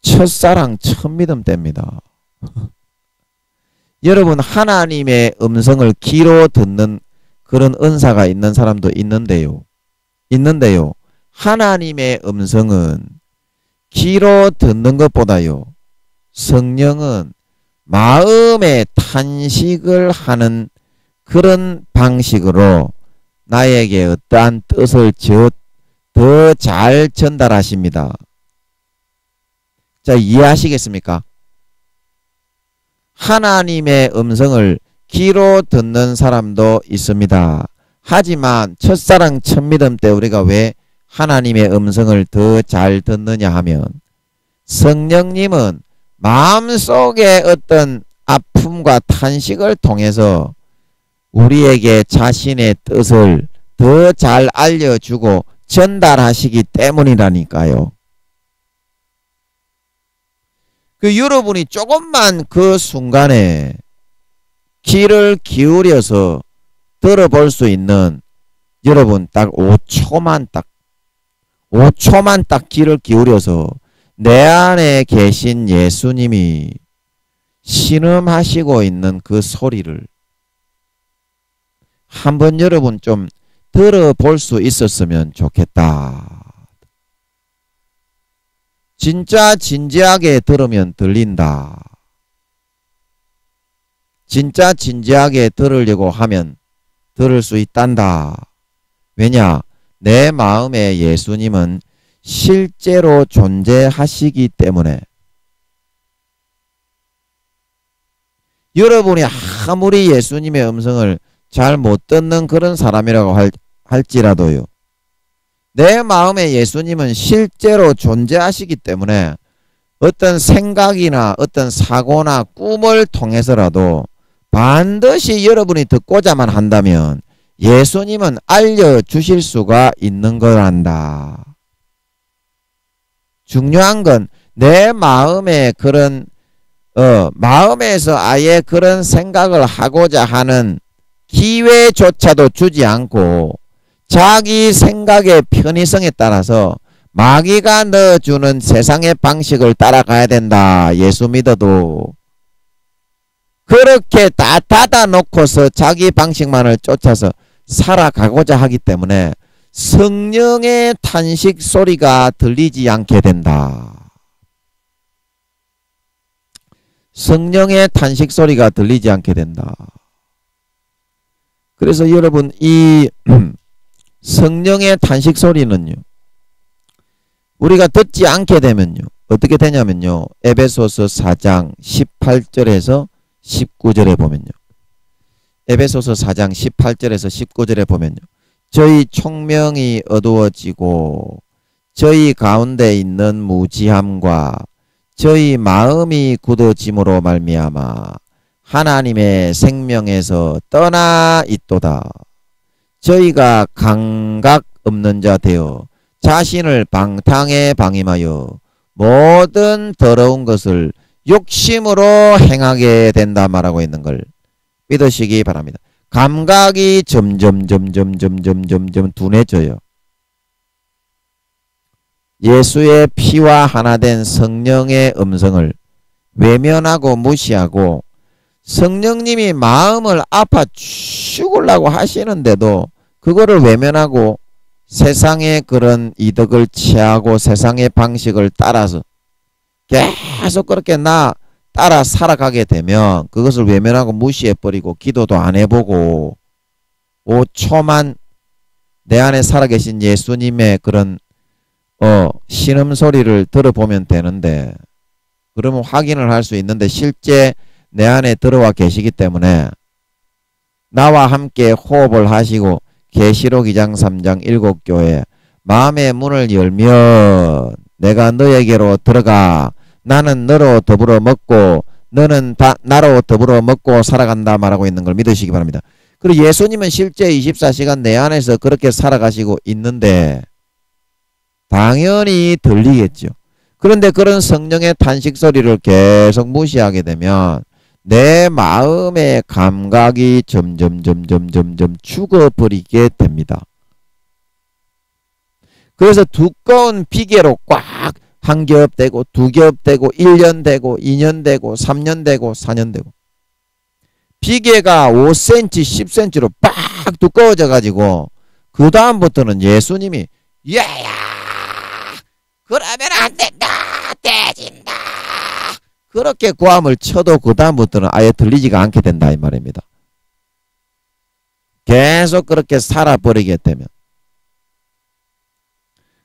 첫사랑 첫 믿음 때입니다. 여러분, 하나님의 음성을 귀로 듣는 그런 은사가 있는 사람도 있는데요. 하나님의 음성은 귀로 듣는 것보다요, 성령은 마음의 탄식을 하는 그런 방식으로 나에게 어떠한 뜻을 더 잘 전달하십니다. 자, 이해하시겠습니까? 하나님의 음성을 귀로 듣는 사람도 있습니다. 하지만 첫사랑 첫 믿음 때 우리가 왜 하나님의 음성을 더 잘 듣느냐 하면 성령님은 마음속에 어떤 아픔과 탄식을 통해서 우리에게 자신의 뜻을 더 잘 알려주고 전달하시기 때문이라니까요. 여러분이 조금만 그 순간에 귀를 기울여서 들어볼 수 있는, 여러분 딱 5초만 딱 귀를 기울여서 내 안에 계신 예수님이 신음하시고 있는 그 소리를 한번 여러분 좀 들어볼 수 있었으면 좋겠다. 진짜 진지하게 들으면 들린다. 진짜 진지하게 들으려고 하면 들을 수 있단다. 왜냐? 내 마음에 예수님은 실제로 존재하시기 때문에. 여러분이 아무리 예수님의 음성을 잘 못 듣는 그런 사람이라고 할지라도요, 내 마음에 예수님은 실제로 존재하시기 때문에 어떤 생각이나 어떤 사고나 꿈을 통해서라도 반드시 여러분이 듣고자만 한다면 예수님은 알려주실 수가 있는 거란다. 중요한 건 내 마음에 그런 마음에서 아예 그런 생각을 하고자 하는 기회조차도 주지 않고 자기 생각의 편의성에 따라서 마귀가 넣어주는 세상의 방식을 따라가야 된다. 예수 믿어도 그렇게 다 닫아놓고서 자기 방식만을 쫓아서 살아가고자 하기 때문에 성령의 탄식 소리가 들리지 않게 된다. 성령의 탄식 소리가 들리지 않게 된다. 그래서 여러분, 이 성령의 탄식 소리는요, 우리가 듣지 않게 되면요, 어떻게 되냐면요, 에베소서 4장 18절에서 19절에 보면요, 에베소서 4장 18절에서 19절에 보면요, 저희 총명이 어두워지고 저희 가운데 있는 무지함과 저희 마음이 굳어짐으로 말미암아 하나님의 생명에서 떠나 있도다. 저희가 감각 없는 자 되어 자신을 방탕에 방임하여 모든 더러운 것을 욕심으로 행하게 된다 말하고 있는 걸 믿으시기 바랍니다. 감각이 점점 둔해져요. 예수의 피와 하나 된 성령의 음성을 외면하고 무시하고 성령님이 마음을 아파 죽으려고 하시는데도 그거를 외면하고 세상의 그런 이득을 취하고 세상의 방식을 따라서 계속 그렇게 따라 살아가게 되면 그것을 외면하고 무시해버리고 기도도 안 해보고 5초만 내 안에 살아계신 예수님의 그런 신음소리를 들어보면 되는데, 그러면 확인을 할 수 있는데 실제 내 안에 들어와 계시기 때문에 나와 함께 호흡을 하시고 계시록 2장 3장 7교회 마음의 문을 열면 내가 너에게로 들어가 나는 너로 더불어 먹고 너는 나로 더불어 먹고 살아간다 말하고 있는 걸 믿으시기 바랍니다. 그리고 예수님은 실제 24시간 내 안에서 그렇게 살아가시고 있는데 당연히 들리겠죠. 그런데 그런 성령의 탄식 소리를 계속 무시하게 되면 내 마음의 감각이 점점 죽어버리게 됩니다. 그래서 두꺼운 비계로 꽉 한 겹 되고 두 겹 되고 1년 되고 2년 되고 3년 되고 4년 되고 비계가 5cm 10cm로 빡 두꺼워져 가지고 그 다음부터는 예수님이 야야 그러면 안 된다 떼진다 그렇게 고함을 쳐도 그 다음부터는 아예 들리지가 않게 된다 이 말입니다. 계속 그렇게 살아버리게 되면.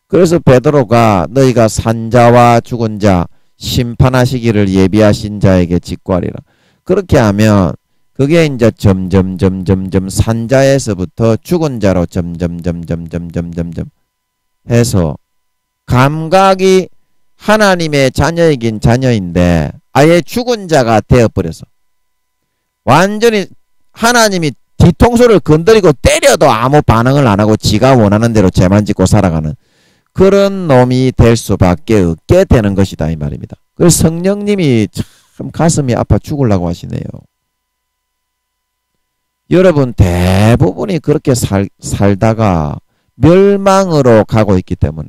그래서 베드로가 너희가 산자와 죽은 자 심판하시기를 예비하신 자에게 직구하리라. 그렇게 하면 그게 이제 점점 산자에서부터 죽은 자로 점점 해서 감각이 하나님의 자녀이긴 자녀인데 아예 죽은 자가 되어버려서 완전히 하나님이 뒤통수를 건드리고 때려도 아무 반응을 안 하고 지가 원하는 대로 죄만 짓고 살아가는 그런 놈이 될 수밖에 없게 되는 것이다 이 말입니다. 그래서 성령님이 참 가슴이 아파 죽으려고 하시네요. 여러분 대부분이 그렇게 살다가 멸망으로 가고 있기 때문에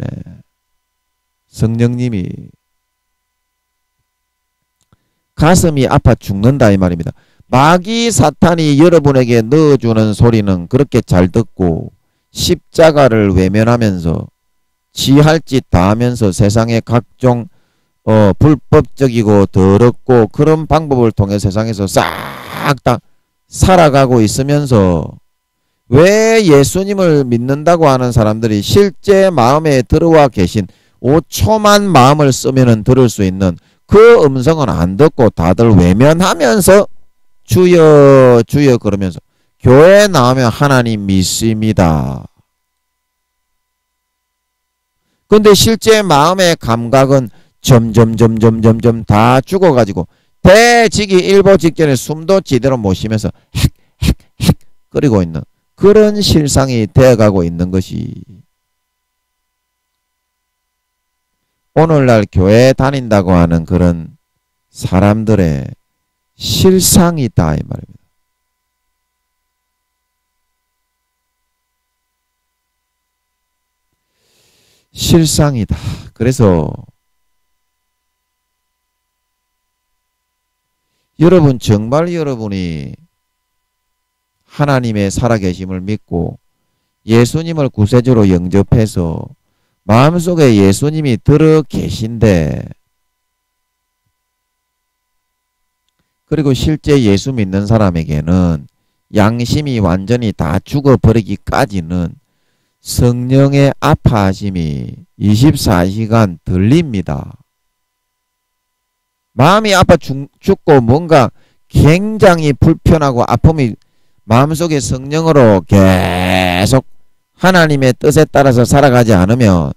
성령님이 가슴이 아파 죽는다 이 말입니다. 마귀 사탄이 여러분에게 넣어주는 소리는 그렇게 잘 듣고 십자가를 외면하면서 지 할 짓 다 하면서 세상의 각종 불법적이고 더럽고 그런 방법을 통해 세상에서 싹 다 살아가고 있으면서 왜 예수님을 믿는다고 하는 사람들이 실제 마음에 들어와 계신 5초만 마음을 쓰면은 들을 수 있는 그 음성은 안 듣고 다들 외면하면서 주여 주여 그러면서 교회에 나오면 하나님 믿습니다. 근데 실제 마음의 감각은 점점 다 죽어가지고 대지기 일보 직전에 숨도 제대로 못 쉬면서 헥 끓이고 있는 그런 실상이 되어가고 있는 것이 오늘날 교회에 다닌다고 하는 그런 사람들의 실상이다 이 말입니다. 실상이다. 그래서 여러분 정말 여러분이 하나님의 살아계심을 믿고 예수님을 구세주로 영접해서 마음속에 예수님이 들어 계신데 그리고 실제 예수 믿는 사람에게는 양심이 완전히 다 죽어버리기까지는 성령의 아파하심이 24시간 들립니다. 마음이 아파 죽고 뭔가 굉장히 불편하고 아픔이 마음속에 성령으로 계속 하나님의 뜻에 따라서 살아가지 않으면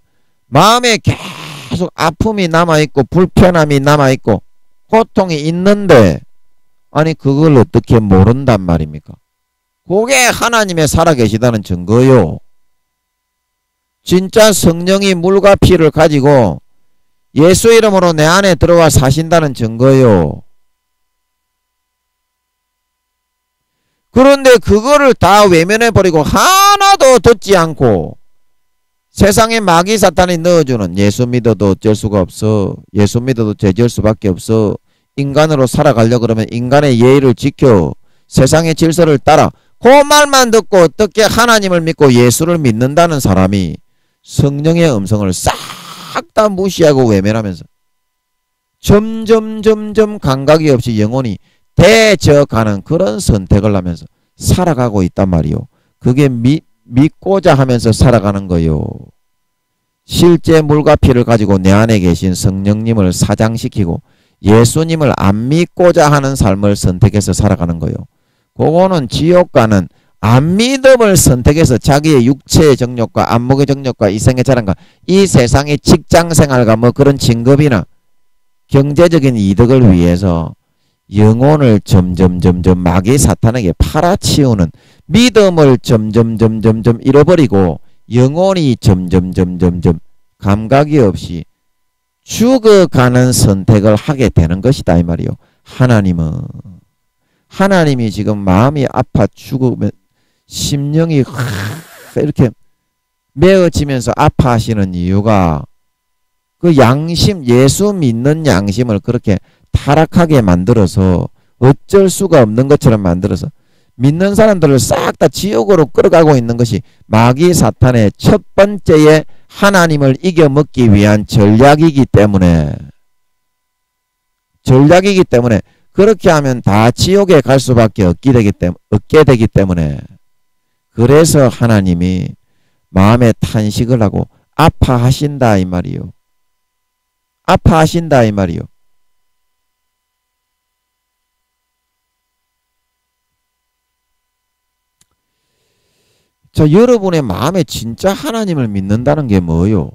마음에 계속 아픔이 남아있고 불편함이 남아있고 고통이 있는데 아니 그걸 어떻게 모른단 말입니까? 그게 하나님의 살아계시다는 증거요. 진짜 성령이 물과 피를 가지고 예수 이름으로 내 안에 들어와 사신다는 증거요. 그런데 그거를 다 외면해버리고 하나도 듣지 않고 세상에 마귀 사탄이 넣어주는 예수 믿어도 어쩔 수가 없어. 예수 믿어도 죄지을 수밖에 없어. 인간으로 살아가려고 그러면 인간의 예의를 지켜 세상의 질서를 따라 그 말만 듣고 어떻게 하나님을 믿고 예수를 믿는다는 사람이 성령의 음성을 싹 다 무시하고 외면하면서 점점 감각이 없이 영혼이 대적하는 그런 선택을 하면서 살아가고 있단 말이요. 그게 믿고자 하면서 살아가는 거요. 실제 물과 피를 가지고 내 안에 계신 성령님을 사장시키고 예수님을 안 믿고자 하는 삶을 선택해서 살아가는 거요. 그거는 지옥과는 안 믿음을 선택해서 자기의 육체의 정욕과 안목의 정욕과 이생의 자랑과 이 세상의 직장생활과 뭐 그런 진급이나 경제적인 이득을 위해서 영혼을 점점 마귀 사탄에게 팔아치우는 믿음을 점점 잃어버리고 영혼이 점점 감각이 없이 죽어가는 선택을 하게 되는 것이다 이 말이요. 하나님이 지금 마음이 아파 죽으면 심령이 이렇게 메어지면서 아파하시는 이유가 그 양심, 예수 믿는 양심을 그렇게 타락하게 만들어서 어쩔 수가 없는 것처럼 만들어서 믿는 사람들을 싹 다 지옥으로 끌어가고 있는 것이 마귀 사탄의 첫 번째의 하나님을 이겨먹기 위한 전략이기 때문에 그렇게 하면 다 지옥에 갈 수밖에 없게 되기 때문에 그래서 하나님이 마음에 탄식을 하고 아파하신다 이 말이요. 아파하신다 이 말이요. 자, 여러분의 마음에 진짜 하나님을 믿는다는 게 뭐요?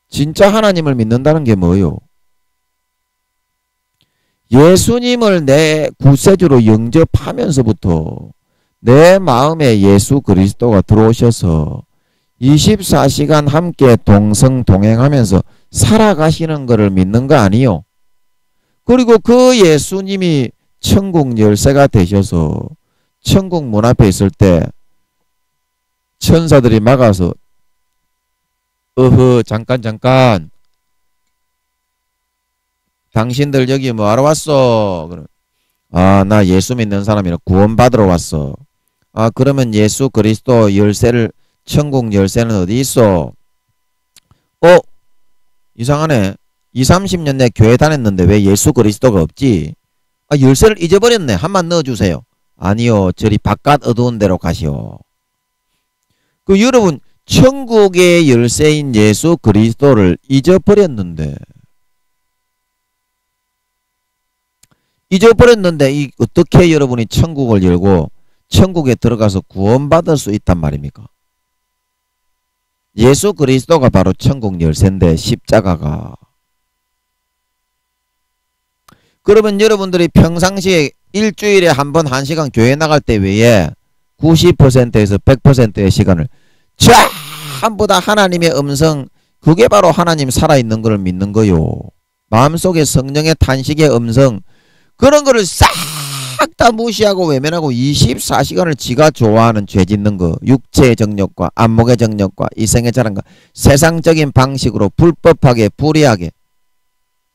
진짜 하나님을 믿는다는 게 뭐요? 예수님을 내 구세주로 영접하면서부터 내 마음에 예수 그리스도가 들어오셔서 24시간 함께 동행하면서 살아가시는 것을 믿는 거 아니요? 그리고 그 예수님이 천국 열쇠가 되셔서 천국 문 앞에 있을 때 천사들이 막아서 잠깐 당신들 여기 뭐하러 왔어? 나 예수 믿는 사람이라 구원받으러 왔어. 그러면 예수 그리스도 열쇠를 천국 열쇠는 어디 있어? 이상하네. 20-30년 내 교회 다녔는데 왜 예수 그리스도가 없지? 열쇠를 잊어버렸네. 한번 넣어주세요. 아니요. 저리 바깥 어두운 데로 가시오. 여러분 천국의 열쇠인 예수 그리스도를 잊어버렸는데 어떻게 여러분이 천국을 열고 천국에 들어가서 구원받을 수 있단 말입니까? 예수 그리스도가 바로 천국 열쇠인데 십자가가. 그러면 여러분들이 평상시에 일주일에 한 번 1시간 교회 나갈 때 외에 90%에서 100%의 시간을 전부 다 하나님의 음성, 그게 바로 하나님 살아있는 것을 믿는 거요. 마음속에 성령의 탄식의 음성, 그런 거를 싹 다 무시하고 외면하고 24시간을 지가 좋아하는 죄 짓는 거, 육체의 정욕과 안목의 정욕과 이생의 자랑과 세상적인 방식으로 불법하게 불의하게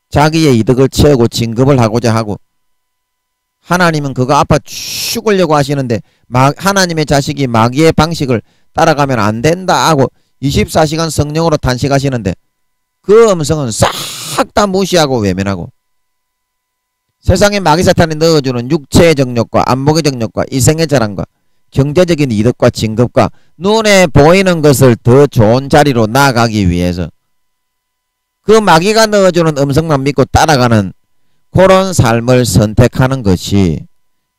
자기의 이득을 채우고 진급을 하고자 하고, 하나님은 그거 아파 죽으려고 하시는데 하나님의 자식이 마귀의 방식을 따라가면 안 된다 하고 24시간 성령으로 탄식하시는데 그 음성은 싹 다 무시하고 외면하고 세상에 마귀 사탄이 넣어주는 육체의 정욕과 안목의 정욕과 이생의 자랑과 경제적인 이득과 진급과 눈에 보이는 것을 더 좋은 자리로 나아가기 위해서 그 마귀가 넣어주는 음성만 믿고 따라가는 그런 삶을 선택하는 것이,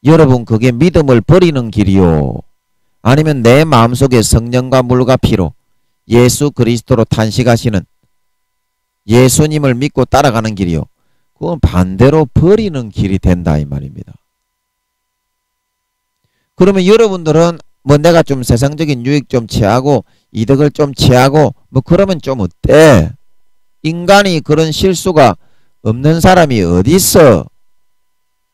여러분 그게 믿음을 버리는 길이요, 아니면 내 마음속에 성령과 물과 피로 예수 그리스도로 탄식하시는 예수님을 믿고 따라가는 길이요, 그건 반대로 버리는 길이 된다 이 말입니다. 그러면 여러분들은 뭐 내가 좀 세상적인 유익 좀 취하고 이득을 좀 취하고 뭐 그러면 좀 어때? 인간이 그런 실수가 없는 사람이 어디 있어?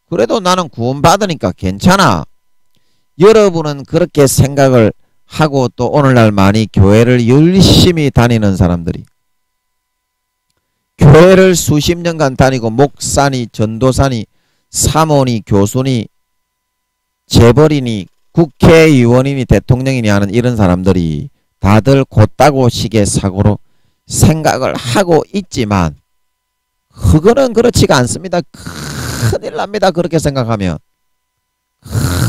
그래도 나는 구원받으니까 괜찮아. 여러분은 그렇게 생각을 하고 또 오늘날 많이 교회를 열심히 다니는 사람들이, 교회를 수십 년간 다니고 목사니 전도사니 사모니 교수니 재벌이니 국회의원이니 대통령이니 하는 이런 사람들이 다들 곧다고 식의 사고로 생각을 하고 있지만 그거는 그렇지가 않습니다. 큰일 납니다. 그렇게 생각하면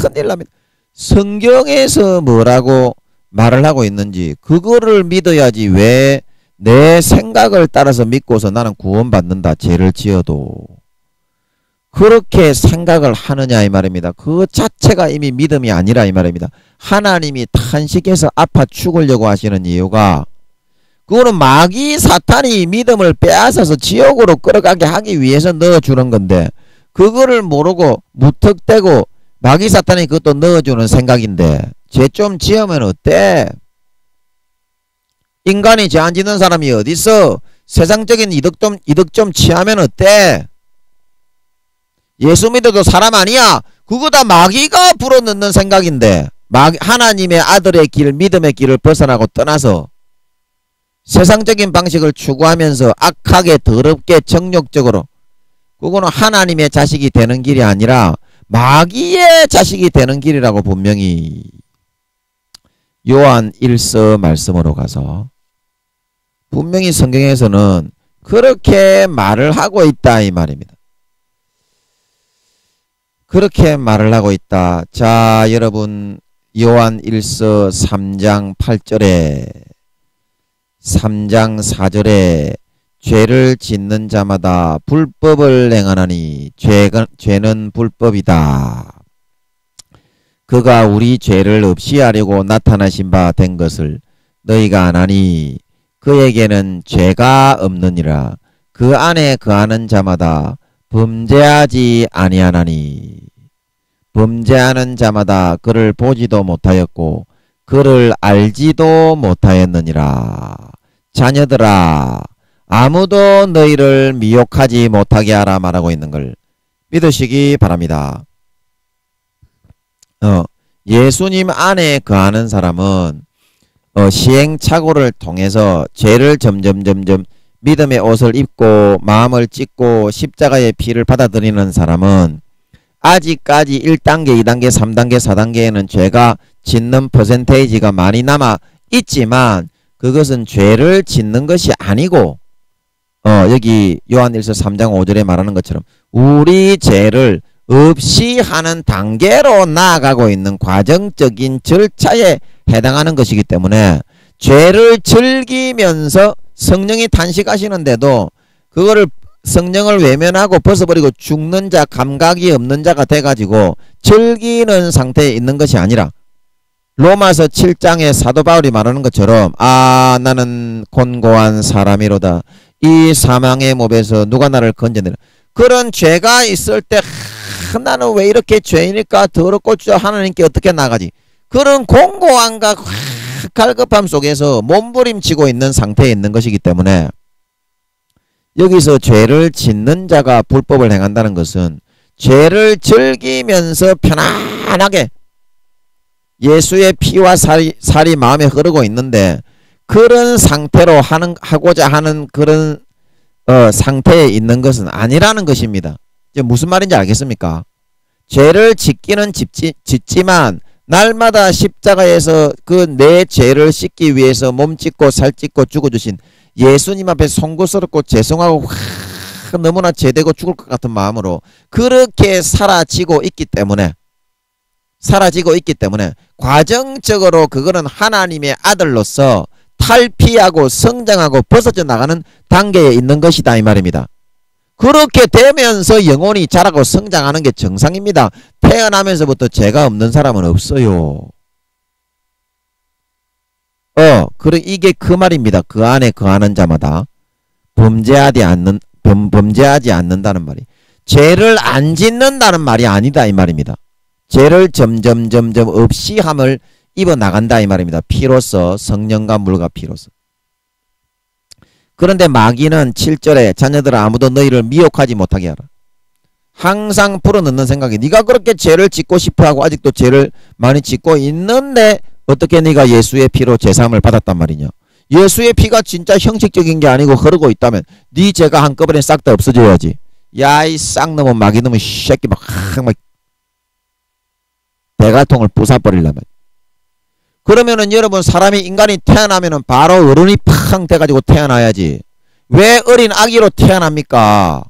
큰일 납니다. 성경에서 뭐라고 말을 하고 있는지 그거를 믿어야지 왜 내 생각을 따라서 믿고서 나는 구원받는다 죄를 지어도 그렇게 생각을 하느냐 이 말입니다. 그 자체가 이미 믿음이 아니라 이 말입니다. 하나님이 탄식해서 아파 죽으려고 하시는 이유가 그거는 마귀 사탄이 믿음을 빼앗아서 지옥으로 끌어가게 하기 위해서 넣어주는 건데 그거를 모르고 무턱대고 마귀 사탄이 그것도 넣어주는 생각인데 죄 좀 지으면 어때? 인간이 죄 안 짓는 사람이 어딨어? 세상적인 이득 좀 취하면 어때? 예수 믿어도 사람 아니야? 그거 다 마귀가 불어넣는 생각인데 하나님의 아들의 길 믿음의 길을 벗어나고 떠나서 세상적인 방식을 추구하면서 악하게 더럽게 정욕적으로 그거는 하나님의 자식이 되는 길이 아니라 마귀의 자식이 되는 길이라고 분명히 요한 1서 말씀으로 가서 분명히 성경에서는 그렇게 말을 하고 있다 이 말입니다. 그렇게 말을 하고 있다. 자 여러분 요한 1서 3장 8절에 3장 4절에 죄를 짓는 자마다 불법을 행하나니 죄는 불법이다. 그가 우리 죄를 없이 하려고 나타나신 바 된 것을 너희가 아나니 그에게는 죄가 없느니라. 그 안에 거하는 자마다 범죄하지 아니하나니 범죄하는 자마다 그를 보지도 못하였고 그를 알지도 못하였느니라. 자녀들아 아무도 너희를 미혹하지 못하게 하라 말하고 있는 걸 믿으시기 바랍니다. 예수님 안에 거하는 사람은 시행착오를 통해서 죄를 점점 믿음의 옷을 입고 마음을 찢고 십자가의 피를 받아들이는 사람은 아직까지 1단계, 2단계, 3단계, 4단계에는 죄가 짓는 퍼센테이지가 많이 남아 있지만 그것은 죄를 짓는 것이 아니고 여기 요한일서 3장 5절에 말하는 것처럼 우리 죄를 없이 하는 단계로 나아가고 있는 과정적인 절차에 해당하는 것이기 때문에 죄를 즐기면서 성령이 탄식하시는데도 그거를 성령을 외면하고 벗어버리고 죽는 자 감각이 없는 자가 돼가지고 즐기는 상태에 있는 것이 아니라 로마서 7장에 사도 바울이 말하는 것처럼 나는 곤고한 사람이로다. 이 사망의 몹에서 누가 나를 건져내라. 그런 죄가 있을 때 나는 왜 이렇게 죄이니까 더럽고 주저 하나님께 어떻게 나가지. 그런 공고함과 갈급함 속에서 몸부림치고 있는 상태에 있는 것이기 때문에 여기서 죄를 짓는 자가 불법을 행한다는 것은 죄를 즐기면서 편안하게 예수의 피와 살이 마음에 흐르고 있는데 그런 상태로 하고자 하는 그런 상태에 있는 것은 아니라는 것입니다. 이제 무슨 말인지 알겠습니까? 죄를 짓기는 짓지만 날마다 십자가에서 그 내 죄를 씻기 위해서 몸 찢고 살 찢고 죽어주신 예수님 앞에 송구스럽고 죄송하고 너무나 죄되고 죽을 것 같은 마음으로 그렇게 사라지고 있기 때문에 과정적으로 그거는 하나님의 아들로서 탈피하고 성장하고 벗어져 나가는 단계에 있는 것이다 이 말입니다. 그렇게 되면서 영혼이 자라고 성장하는 게 정상입니다. 태어나면서부터 죄가 없는 사람은 없어요. 이게 그 말입니다. 그 안에 거하는 자마다 범죄하지 않는다는 말이. 죄를 안 짓는다는 말이 아니다 이 말입니다. 죄를 점점 없이 함을 입어 나간다 이 말입니다. 피로써 성령과 물과 피로써. 그런데 마귀는 7절에 자녀들아 아무도 너희를 미혹하지 못하게 하라. 항상 불어넣는 생각이 네가 그렇게 죄를 짓고 싶어하고 아직도 죄를 많이 짓고 있는데 어떻게 네가 예수의 피로 죄사함을 받았단 말이냐. 예수의 피가 진짜 형식적인 게 아니고 흐르고 있다면 네 죄가 한꺼번에 싹 다 없어져야지. 야 이 쌍놈은 마귀놈은 새끼 막 대갈통을 부숴버리려면. 그러면은 여러분 사람이 인간이 태어나면은 바로 어른이 팡 돼가지고 태어나야지. 왜 어린 아기로 태어납니까?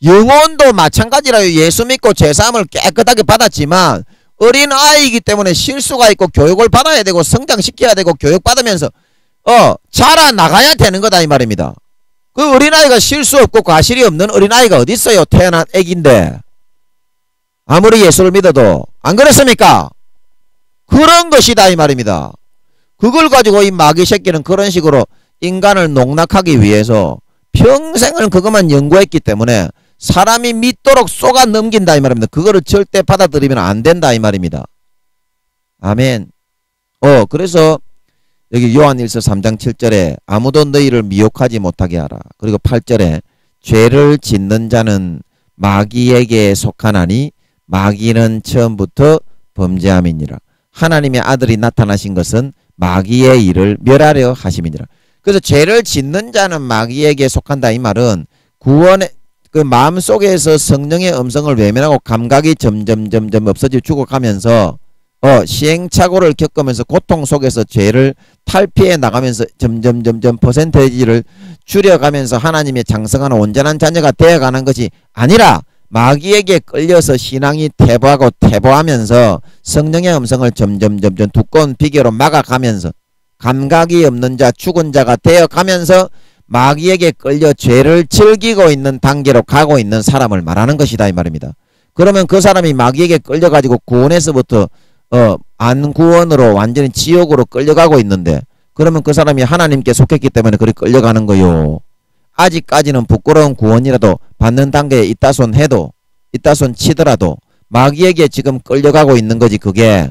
영혼도 마찬가지라요. 예수 믿고 제사함을 깨끗하게 받았지만 어린 아이이기 때문에 실수가 있고 교육을 받아야 되고 성장시켜야 되고 교육받으면서 자라나가야 되는 거다 이 말입니다. 그 어린아이가 실수 없고 과실이 없는 어린아이가 어디 있어요? 태어난 애기인데. 아무리 예수를 믿어도. 안 그렇습니까? 그런 것이다 이 말입니다. 그걸 가지고 이 마귀 새끼는 그런 식으로 인간을 농락하기 위해서 평생을 그것만 연구했기 때문에 사람이 믿도록 쏘가 넘긴다 이 말입니다. 그거를 절대 받아들이면 안 된다 이 말입니다. 아멘. 그래서 여기 요한일서 3장 7절에 아무도 너희를 미혹하지 못하게 하라. 그리고 8절에 죄를 짓는 자는 마귀에게 속하나니 마귀는 처음부터 범죄함이니라. 하나님의 아들이 나타나신 것은 마귀의 일을 멸하려 하심이니라. 그래서 죄를 짓는 자는 마귀에게 속한다 이 말은 구원의 그 마음속에서 성령의 음성을 외면하고 감각이 점점 없어지고 죽어가면서 시행착오를 겪으면서 고통 속에서 죄를 탈피해 나가면서 점점 퍼센테이지를 줄여가면서 하나님의 장성한 온전한 자녀가 되어가는 것이 아니라 마귀에게 끌려서 신앙이 퇴보하면서 성령의 음성을 점점 두꺼운 비계로 막아가면서 감각이 없는 자 죽은 자가 되어가면서 마귀에게 끌려 죄를 즐기고 있는 단계로 가고 있는 사람을 말하는 것이다 이 말입니다. 그러면 그 사람이 마귀에게 끌려가지고 구원에서부터 안 구원으로 완전히 지옥으로 끌려가고 있는데 그러면 그 사람이 하나님께 속했기 때문에 그리 끌려가는 거요. 아직까지는 부끄러운 구원이라도 받는 단계에 있다손 해도 있다손 치더라도 마귀에게 지금 끌려가고 있는 거지. 그게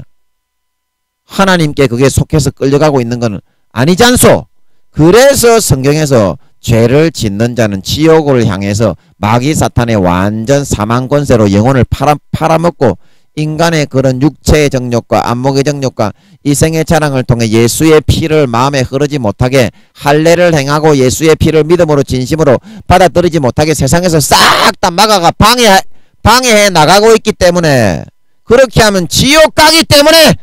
하나님께 그게 속해서 끌려가고 있는 건 아니지 않소. 그래서 성경에서 죄를 짓는 자는 지옥을 향해서 마귀 사탄의 완전 사망 권세로 영혼을 팔아먹고 인간의 그런 육체의 정욕과 안목의 정욕과 이생의 자랑을 통해 예수의 피를 마음에 흐르지 못하게 할례를 행하고 예수의 피를 믿음으로 진심으로 받아들이지 못하게 세상에서 싹 다 막아가 방해해 나가고 있기 때문에 그렇게 하면 지옥 가기 때문에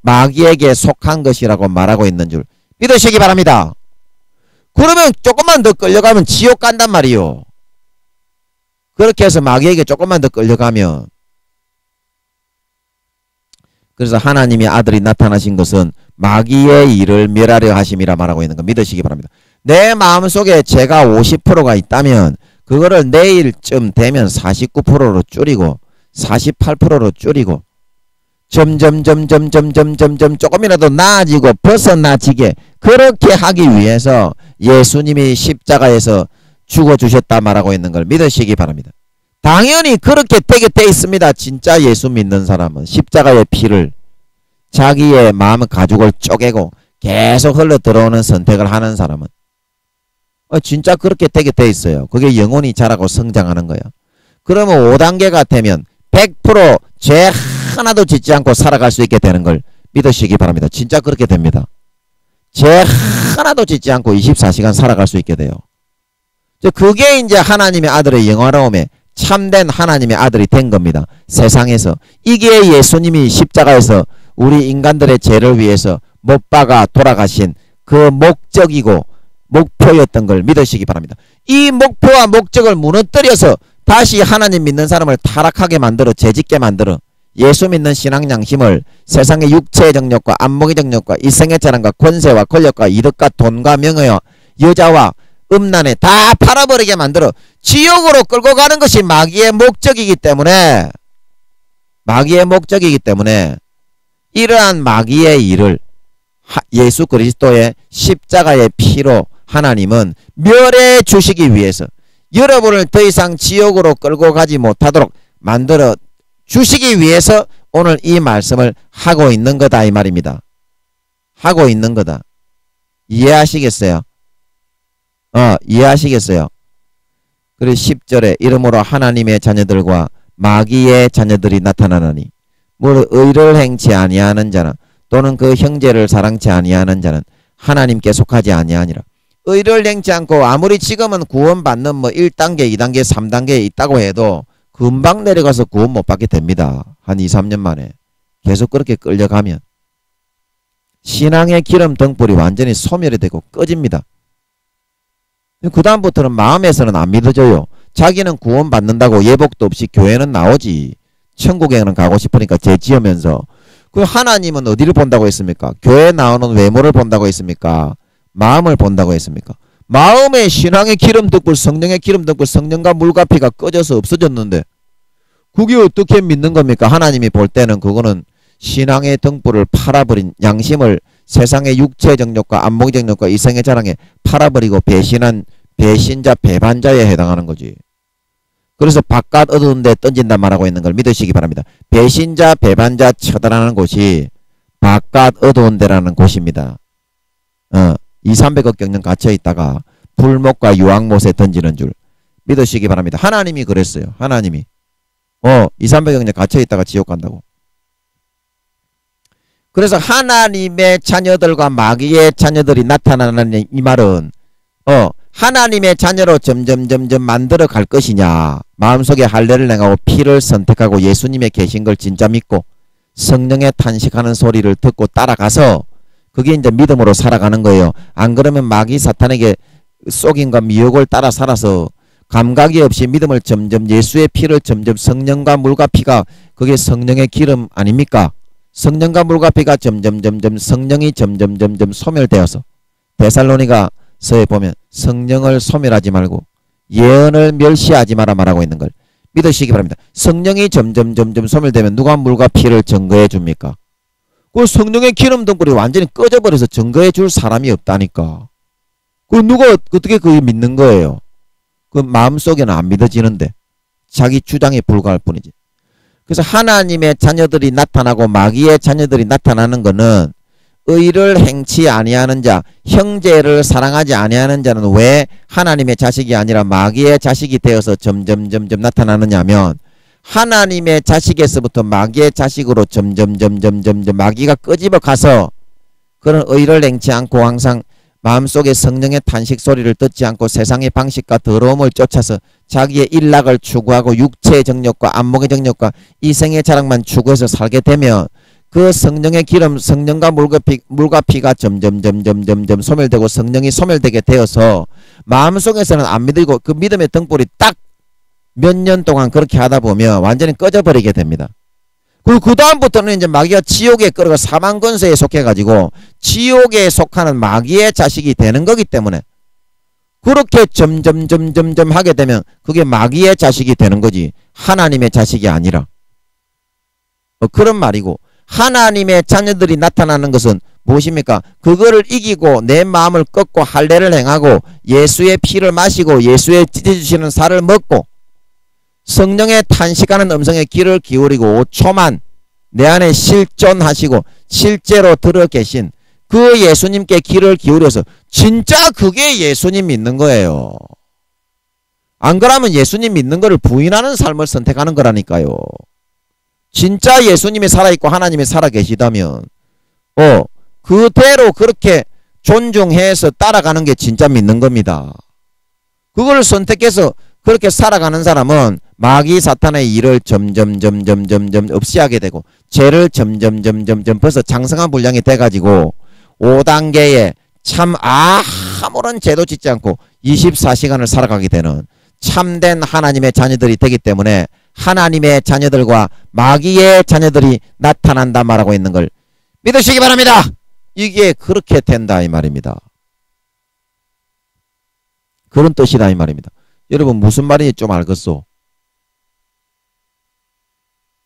마귀에게 속한 것이라고 말하고 있는 줄 믿으시기 바랍니다. 그러면 조금만 더 끌려가면 지옥 간단 말이요. 그렇게 해서 마귀에게 조금만 더 끌려가면 그래서 하나님의 아들이 나타나신 것은 마귀의 일을 멸하려 하심이라 말하고 있는 거 믿으시기 바랍니다. 내 마음속에 죄가 50%가 있다면 그거를 내일쯤 되면 49%로 줄이고 48%로 줄이고 점점 조금이라도 나아지고 벗어나지게 그렇게 하기 위해서 예수님이 십자가에서 죽어주셨다 말하고 있는 걸 믿으시기 바랍니다. 당연히 그렇게 되게 돼 있습니다. 진짜 예수 믿는 사람은 십자가의 피를 자기의 마음 가죽을 쪼개고 계속 흘러 들어오는 선택을 하는 사람은 진짜 그렇게 되게 돼 있어요. 그게 영혼이 자라고 성장하는 거예요. 그러면 5단계가 되면 100% 죄 하나도 짓지 않고 살아갈 수 있게 되는 걸 믿으시기 바랍니다. 진짜 그렇게 됩니다. 죄 하나도 짓지 않고 24시간 살아갈 수 있게 돼요. 그게 이제 하나님의 아들의 영화로움에 참된 하나님의 아들이 된 겁니다. 세상에서. 이게 예수님이 십자가에서 우리 인간들의 죄를 위해서 못 박아 돌아가신 그 목적이고 목표였던 걸 믿으시기 바랍니다. 이 목표와 목적을 무너뜨려서 다시 하나님 믿는 사람을 타락하게 만들어 죄짓게 만들어 예수 믿는 신앙 양심을 세상의 육체의 정욕과 안목의 정욕과 이생의 자랑과 권세와 권력과 이득과 돈과 명예와 여자와 음란에 다 팔아버리게 만들어 지옥으로 끌고 가는 것이 마귀의 목적이기 때문에 이러한 마귀의 일을 예수 그리스도의 십자가의 피로 하나님은 멸해 주시기 위해서 여러분을 더 이상 지옥으로 끌고 가지 못하도록 만들어 주시기 위해서 오늘 이 말씀을 하고 있는 거다 이 말입니다. 하고 있는 거다. 이해하시겠어요? 이해하시겠어요? 그리고 10절에 이러므로 하나님의 자녀들과 마귀의 자녀들이 나타나느니 무릇 의를 행치 아니하는 자는 또는 그 형제를 사랑치 아니하는 자는 하나님께 속하지 아니하니라. 의를 행치 않고 아무리 지금은 구원받는 1단계, 2단계, 3단계에 있다고 해도 금방 내려가서 구원 못 받게 됩니다. 한 2, 3년 만에. 계속 그렇게 끌려가면 신앙의 기름 등불이 완전히 소멸이 되고 꺼집니다. 그 다음부터는 마음에서는 안 믿어져요. 자기는 구원받는다고 예복도 없이 교회는 나오지. 천국에는 가고 싶으니까 죄 지으면서. 그 하나님은 어디를 본다고 했습니까? 교회 나오는 외모를 본다고 했습니까? 마음을 본다고 했습니까? 마음에 신앙의 기름 덮고 성령의 기름 덮고 성령과 물과 피가 꺼져서 없어졌는데 그게 어떻게 믿는 겁니까? 하나님이 볼 때는 그거는 신앙의 등불을 팔아버린 양심을 세상의 육체 정욕과 안목 정욕과 이성의 자랑에 팔아버리고 배신한 배신자 배반자에 해당하는 거지. 그래서 바깥 어두운 데 던진다 말하고 있는 걸 믿으시기 바랍니다. 배신자 배반자 처단하는 곳이 바깥 어두운 데라는 곳입니다. 200~300억 경년 갇혀 있다가 불못과 유황못에 던지는 줄 믿으시기 바랍니다. 하나님이 그랬어요. 하나님이 200~300억 년 갇혀 있다가 지옥 간다고. 그래서 하나님의 자녀들과 마귀의 자녀들이 나타나는 이 말은 하나님의 자녀로 점점 만들어 갈 것이냐, 마음속에 할례를 행하고 피를 선택하고 예수님의 계신 걸 진짜 믿고 성령의 탄식하는 소리를 듣고 따라가서 그게 이제 믿음으로 살아가는 거예요. 안 그러면 마귀 사탄에게 속임과 미혹을 따라 살아서 감각이 없이 믿음을 점점 예수의 피를 점점 성령과 물과 피가 그게 성령의 기름 아닙니까? 성령과 물과 피가 점점 성령이 점점 소멸되어서 데살로니가 서에 보면 성령을 소멸하지 말고 예언을 멸시하지 마라 말하고 있는 걸 믿으시기 바랍니다. 성령이 점점 소멸되면 누가 물과 피를 증거해 줍니까? 그 성령의 기름 등불이 완전히 꺼져버려서 증거해 줄 사람이 없다니까. 그 누가 어떻게 그게 믿는 거예요? 그 마음속에는 안 믿어지는데 자기 주장에 불과할 뿐이지. 그래서 하나님의 자녀들이 나타나고 마귀의 자녀들이 나타나는 것은 의를 행치 아니하는 자, 형제를 사랑하지 아니하는 자는 왜 하나님의 자식이 아니라 마귀의 자식이 되어서 점점 나타나느냐 하면 하나님의 자식에서부터 마귀의 자식으로 점점 마귀가 끄집어 가서 그런 의를 행치 않고 항상 마음속에 성령의 탄식 소리를 듣지 않고 세상의 방식과 더러움을 쫓아서 자기의 일락을 추구하고 육체의 정욕과 안목의 정욕과 이생의 자랑만 추구해서 살게 되면 그 성령의 기름, 성령과 물과 피가 점점 소멸되고 성령이 소멸되게 되어서 마음속에서는 안 믿고 그 믿음의 등불이 딱 몇 년 동안 그렇게 하다 보면 완전히 꺼져버리게 됩니다. 그 다음부터는 이제 마귀가 지옥에 끌어가 사망 권세에 속해가지고 지옥에 속하는 마귀의 자식이 되는 거기 때문에 그렇게 점점 하게 되면 그게 마귀의 자식이 되는 거지 하나님의 자식이 아니라 그런 말이고 하나님의 자녀들이 나타나는 것은 무엇입니까? 그거를 이기고 내 마음을 꺾고 할례를 행하고 예수의 피를 마시고 예수의 찢어주시는 살을 먹고 성령의 탄식하는 음성에 귀를 기울이고 5초만 내 안에 실존하시고 실제로 들어 계신 그 예수님께 귀를 기울여서 진짜 그게 예수님 믿는 거예요. 안 그러면 예수님 믿는 거를 부인하는 삶을 선택하는 거라니까요. 진짜 예수님이 살아있고 하나님이 살아계시다면 그대로 그렇게 존중해서 따라가는 게 진짜 믿는 겁니다. 그걸 선택해서 그렇게 살아가는 사람은 마귀 사탄의 일을 점점 없이 하게 되고 죄를 점점 벌써 장성한 분량이 돼가지고 5단계에 참 아무런 죄도 짓지 않고 24시간을 살아가게 되는 참된 하나님의 자녀들이 되기 때문에 하나님의 자녀들과 마귀의 자녀들이 나타난다 말하고 있는 걸 믿으시기 바랍니다. 이게 그렇게 된다 이 말입니다. 그런 뜻이다 이 말입니다. 여러분 무슨 말인지 좀 알겠소?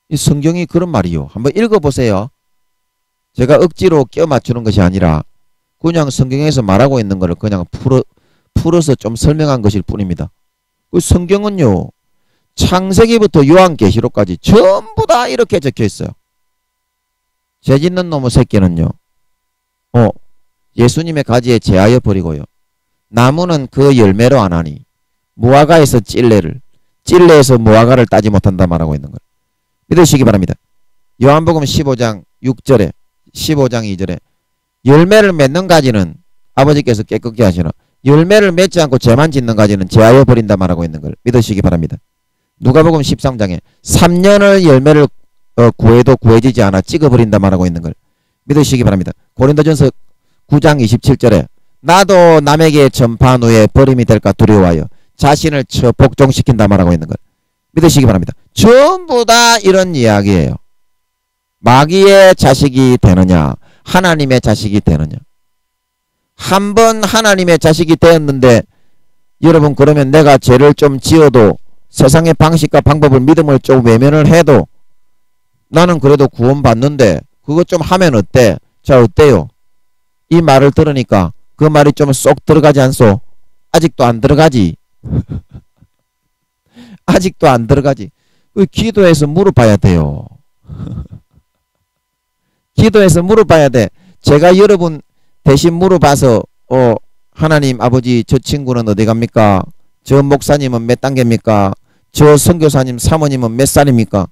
이 성경이 그런 말이요. 한번 읽어보세요. 제가 억지로 껴 맞추는 것이 아니라 그냥 성경에서 말하고 있는 것을 그냥 풀어서 좀 설명한 것일 뿐입니다. 그 성경은요. 창세기부터 요한계시록까지 전부 다 이렇게 적혀 있어요. 죄짓는 놈의 새끼는요. 예수님의 가지에 제하여 버리고요. 나무는 그 열매로 안 하니 무화과에서 찔레에서 무화과를 따지 못한다 말하고 있는 걸 믿으시기 바랍니다. 요한복음 15장 6절에 15장 2절에 열매를 맺는 가지는 아버지께서 깨끗게 하시나 열매를 맺지 않고 죄만 짓는 가지는 제하여 버린다 말하고 있는 걸 믿으시기 바랍니다. 누가복음 13장에 3년을 열매를 구해도 구해지지 않아 찍어버린다 말하고 있는 걸 믿으시기 바랍니다. 고린도전서 9장 27절에 나도 남에게 전파한 후에 버림이 될까 두려워하여 자신을 복종시킨다 말하고 있는 걸 믿으시기 바랍니다. 전부 다 이런 이야기예요. 마귀의 자식이 되느냐 하나님의 자식이 되느냐. 한번 하나님의 자식이 되었는데 여러분 그러면 내가 죄를 좀 지어도 세상의 방식과 방법을 믿음을 좀 외면을 해도 나는 그래도 구원받는데 그거 좀 하면 어때? 자 어때요? 이 말을 들으니까 그 말이 좀 쏙 들어가지 않소? 아직도 안 들어가지. 아직도 안 들어가지. 기도해서 물어봐야 돼요. 기도해서 물어봐야 돼. 제가 여러분 대신 물어봐서 하나님 아버지 저 친구는 어디 갑니까? 저 목사님은 몇 단계입니까? 저 선교사님 사모님은 몇 살입니까?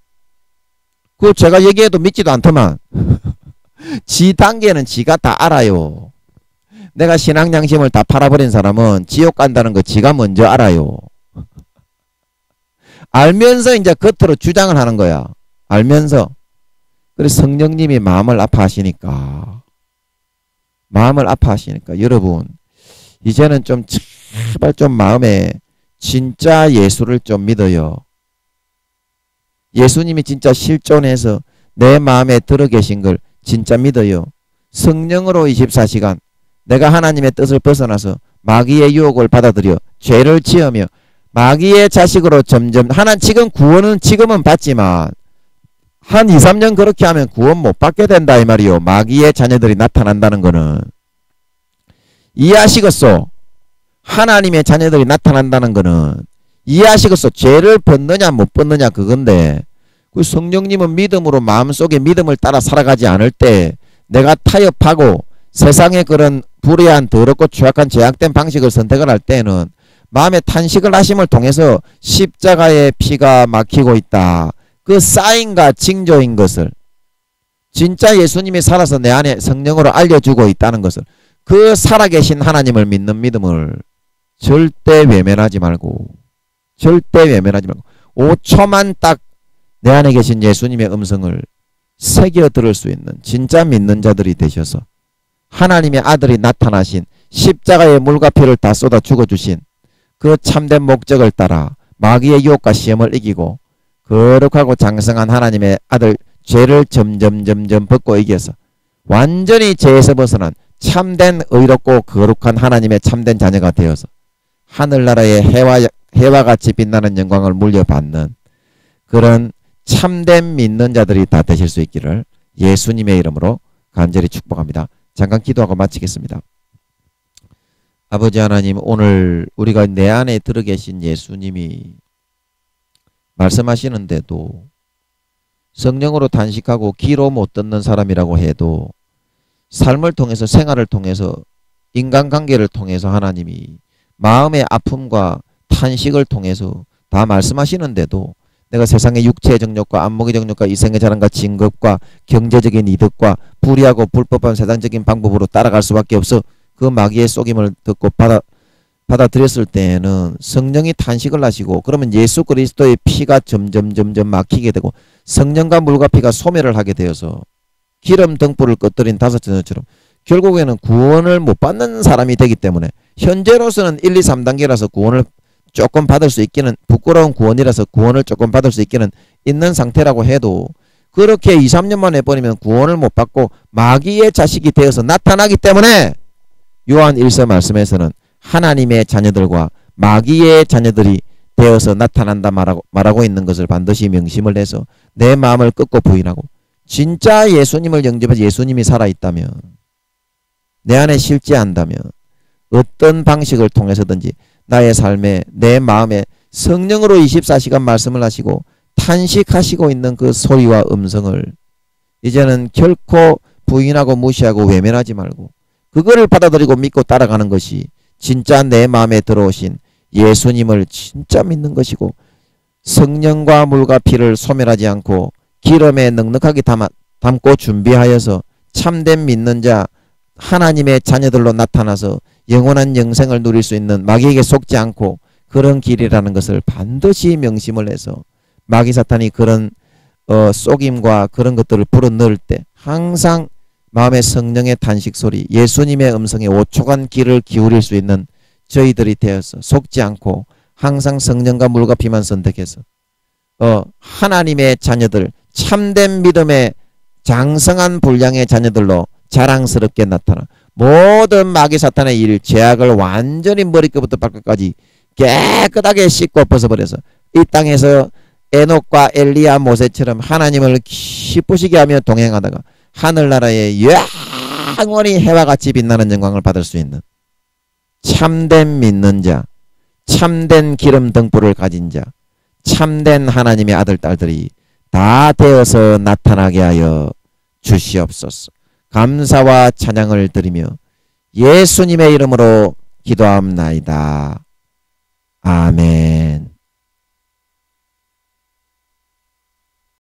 그거 제가 얘기해도 믿지도 않더만. 지 단계는 지가 다 알아요. 내가 신앙 양심을 다 팔아버린 사람은 지옥 간다는 거 지가 먼저 알아요. 알면서 이제 겉으로 주장을 하는 거야. 알면서. 그래서 성령님이 마음을 아파하시니까 여러분 이제는 좀 제발 좀 마음에 진짜 예수를 좀 믿어요. 예수님이 진짜 실존해서 내 마음에 들어 계신 걸 진짜 믿어요. 성령으로 24시간 내가 하나님의 뜻을 벗어나서 마귀의 유혹을 받아들여 죄를 지으며 마귀의 자식으로 점점 지금 구원은 지금은 받지만 한 2, 3년 그렇게 하면 구원 못 받게 된다 이 말이요. 마귀의 자녀들이 나타난다는 거는 이해하시겠소? 하나님의 자녀들이 나타난다는 거는 이해하시겠소? 죄를 벗느냐 못 벗느냐 그건데 그 성령님은 믿음으로 마음속에 믿음을 따라 살아가지 않을 때 내가 타협하고 세상의 그런 불의한 더럽고 취약한 제약된 방식을 선택을 할 때는 마음의 탄식을 하심을 통해서 십자가의 피가 막히고 있다. 그 사인과 징조인 것을 진짜 예수님이 살아서 내 안에 성령으로 알려주고 있다는 것을 그 살아계신 하나님을 믿는 믿음을 절대 외면하지 말고 5초만 딱 내 안에 계신 예수님의 음성을 새겨 들을 수 있는 진짜 믿는 자들이 되셔서 하나님의 아들이 나타나신 십자가의 물과 피를 다 쏟아 죽어주신 그 참된 목적을 따라 마귀의 유혹과 시험을 이기고 거룩하고 장성한 하나님의 아들 죄를 점점 벗고 이겨서 완전히 죄에서 벗어난 참된 의롭고 거룩한 하나님의 참된 자녀가 되어서 하늘나라의 해와같이 빛나는 영광을 물려받는 그런 참된 믿는 자들이 다 되실 수 있기를 예수님의 이름으로 간절히 축복합니다. 잠깐 기도하고 마치겠습니다. 아버지 하나님, 오늘 우리가 내 안에 들어 계신 예수님이 말씀하시는데도 성령으로 단식하고 귀로 못 듣는 사람이라고 해도 삶을 통해서 생활을 통해서 인간관계를 통해서 하나님이 마음의 아픔과 탄식을 통해서 다 말씀하시는데도 내가 세상의 육체의 정욕과 안목의 정욕과 이생의 자랑과 진급과 경제적인 이득과 불의하고 불법한 세상적인 방법으로 따라갈 수밖에 없어 그 마귀의 속임을 듣고 받아들였을 때에는 성령이 탄식을 하시고 그러면 예수 그리스도의 피가 점점 막히게 되고 성령과 물과 피가 소멸을 하게 되어서 기름 등불을 꺼뜨린 다섯 처녀처럼 결국에는 구원을 못 받는 사람이 되기 때문에 현재로서는 1, 2, 3단계라서 구원을 조금 받을 수 있기는 부끄러운 구원이라서 구원을 조금 받을 수 있기는 있는 상태라고 해도 그렇게 2, 3년만 해버리면 구원을 못 받고 마귀의 자식이 되어서 나타나기 때문에 요한 1서 말씀에서는 하나님의 자녀들과 마귀의 자녀들이 되어서 나타난다 말하고 있는 것을 반드시 명심을 해서 내 마음을 꺾고 부인하고 진짜 예수님을 영접해서 예수님이 살아있다면 내 안에 실제한다면 어떤 방식을 통해서든지 나의 삶에 내 마음에 성령으로 24시간 말씀을 하시고 탄식하시고 있는 그 소리와 음성을 이제는 결코 부인하고 무시하고 외면하지 말고 그거를 받아들이고 믿고 따라가는 것이 진짜 내 마음에 들어오신 예수님을 진짜 믿는 것이고 성령과 물과 피를 소멸하지 않고 기름에 넉넉하게 담고 준비하여서 참된 믿는 자 하나님의 자녀들로 나타나서 영원한 영생을 누릴 수 있는 마귀에게 속지 않고 그런 길이라는 것을 반드시 명심을 해서 마귀 사탄이 그런 속임과 그런 것들을 불어넣을 때 항상 마음의 성령의 탄식 소리, 예수님의 음성에 5초간 귀를 기울일 수 있는 저희들이 되어서 속지 않고 항상 성령과 물과 피만 선택해서 하나님의 자녀들, 참된 믿음의 장성한 분량의 자녀들로 자랑스럽게 나타나 모든 마귀 사탄의 일, 죄악을 완전히 머리끝부터 발끝까지 깨끗하게 씻고 벗어버려서 이 땅에서 에녹과 엘리야 모세처럼 하나님을 기쁘시게 하며 동행하다가 하늘나라의 영원히 해와 같이 빛나는 영광을 받을 수 있는 참된 믿는 자, 참된 기름 등불을 가진 자, 참된 하나님의 아들 딸들이 다 되어서 나타나게 하여 주시옵소서. 감사와 찬양을 드리며 예수님의 이름으로 기도합나이다. 아멘.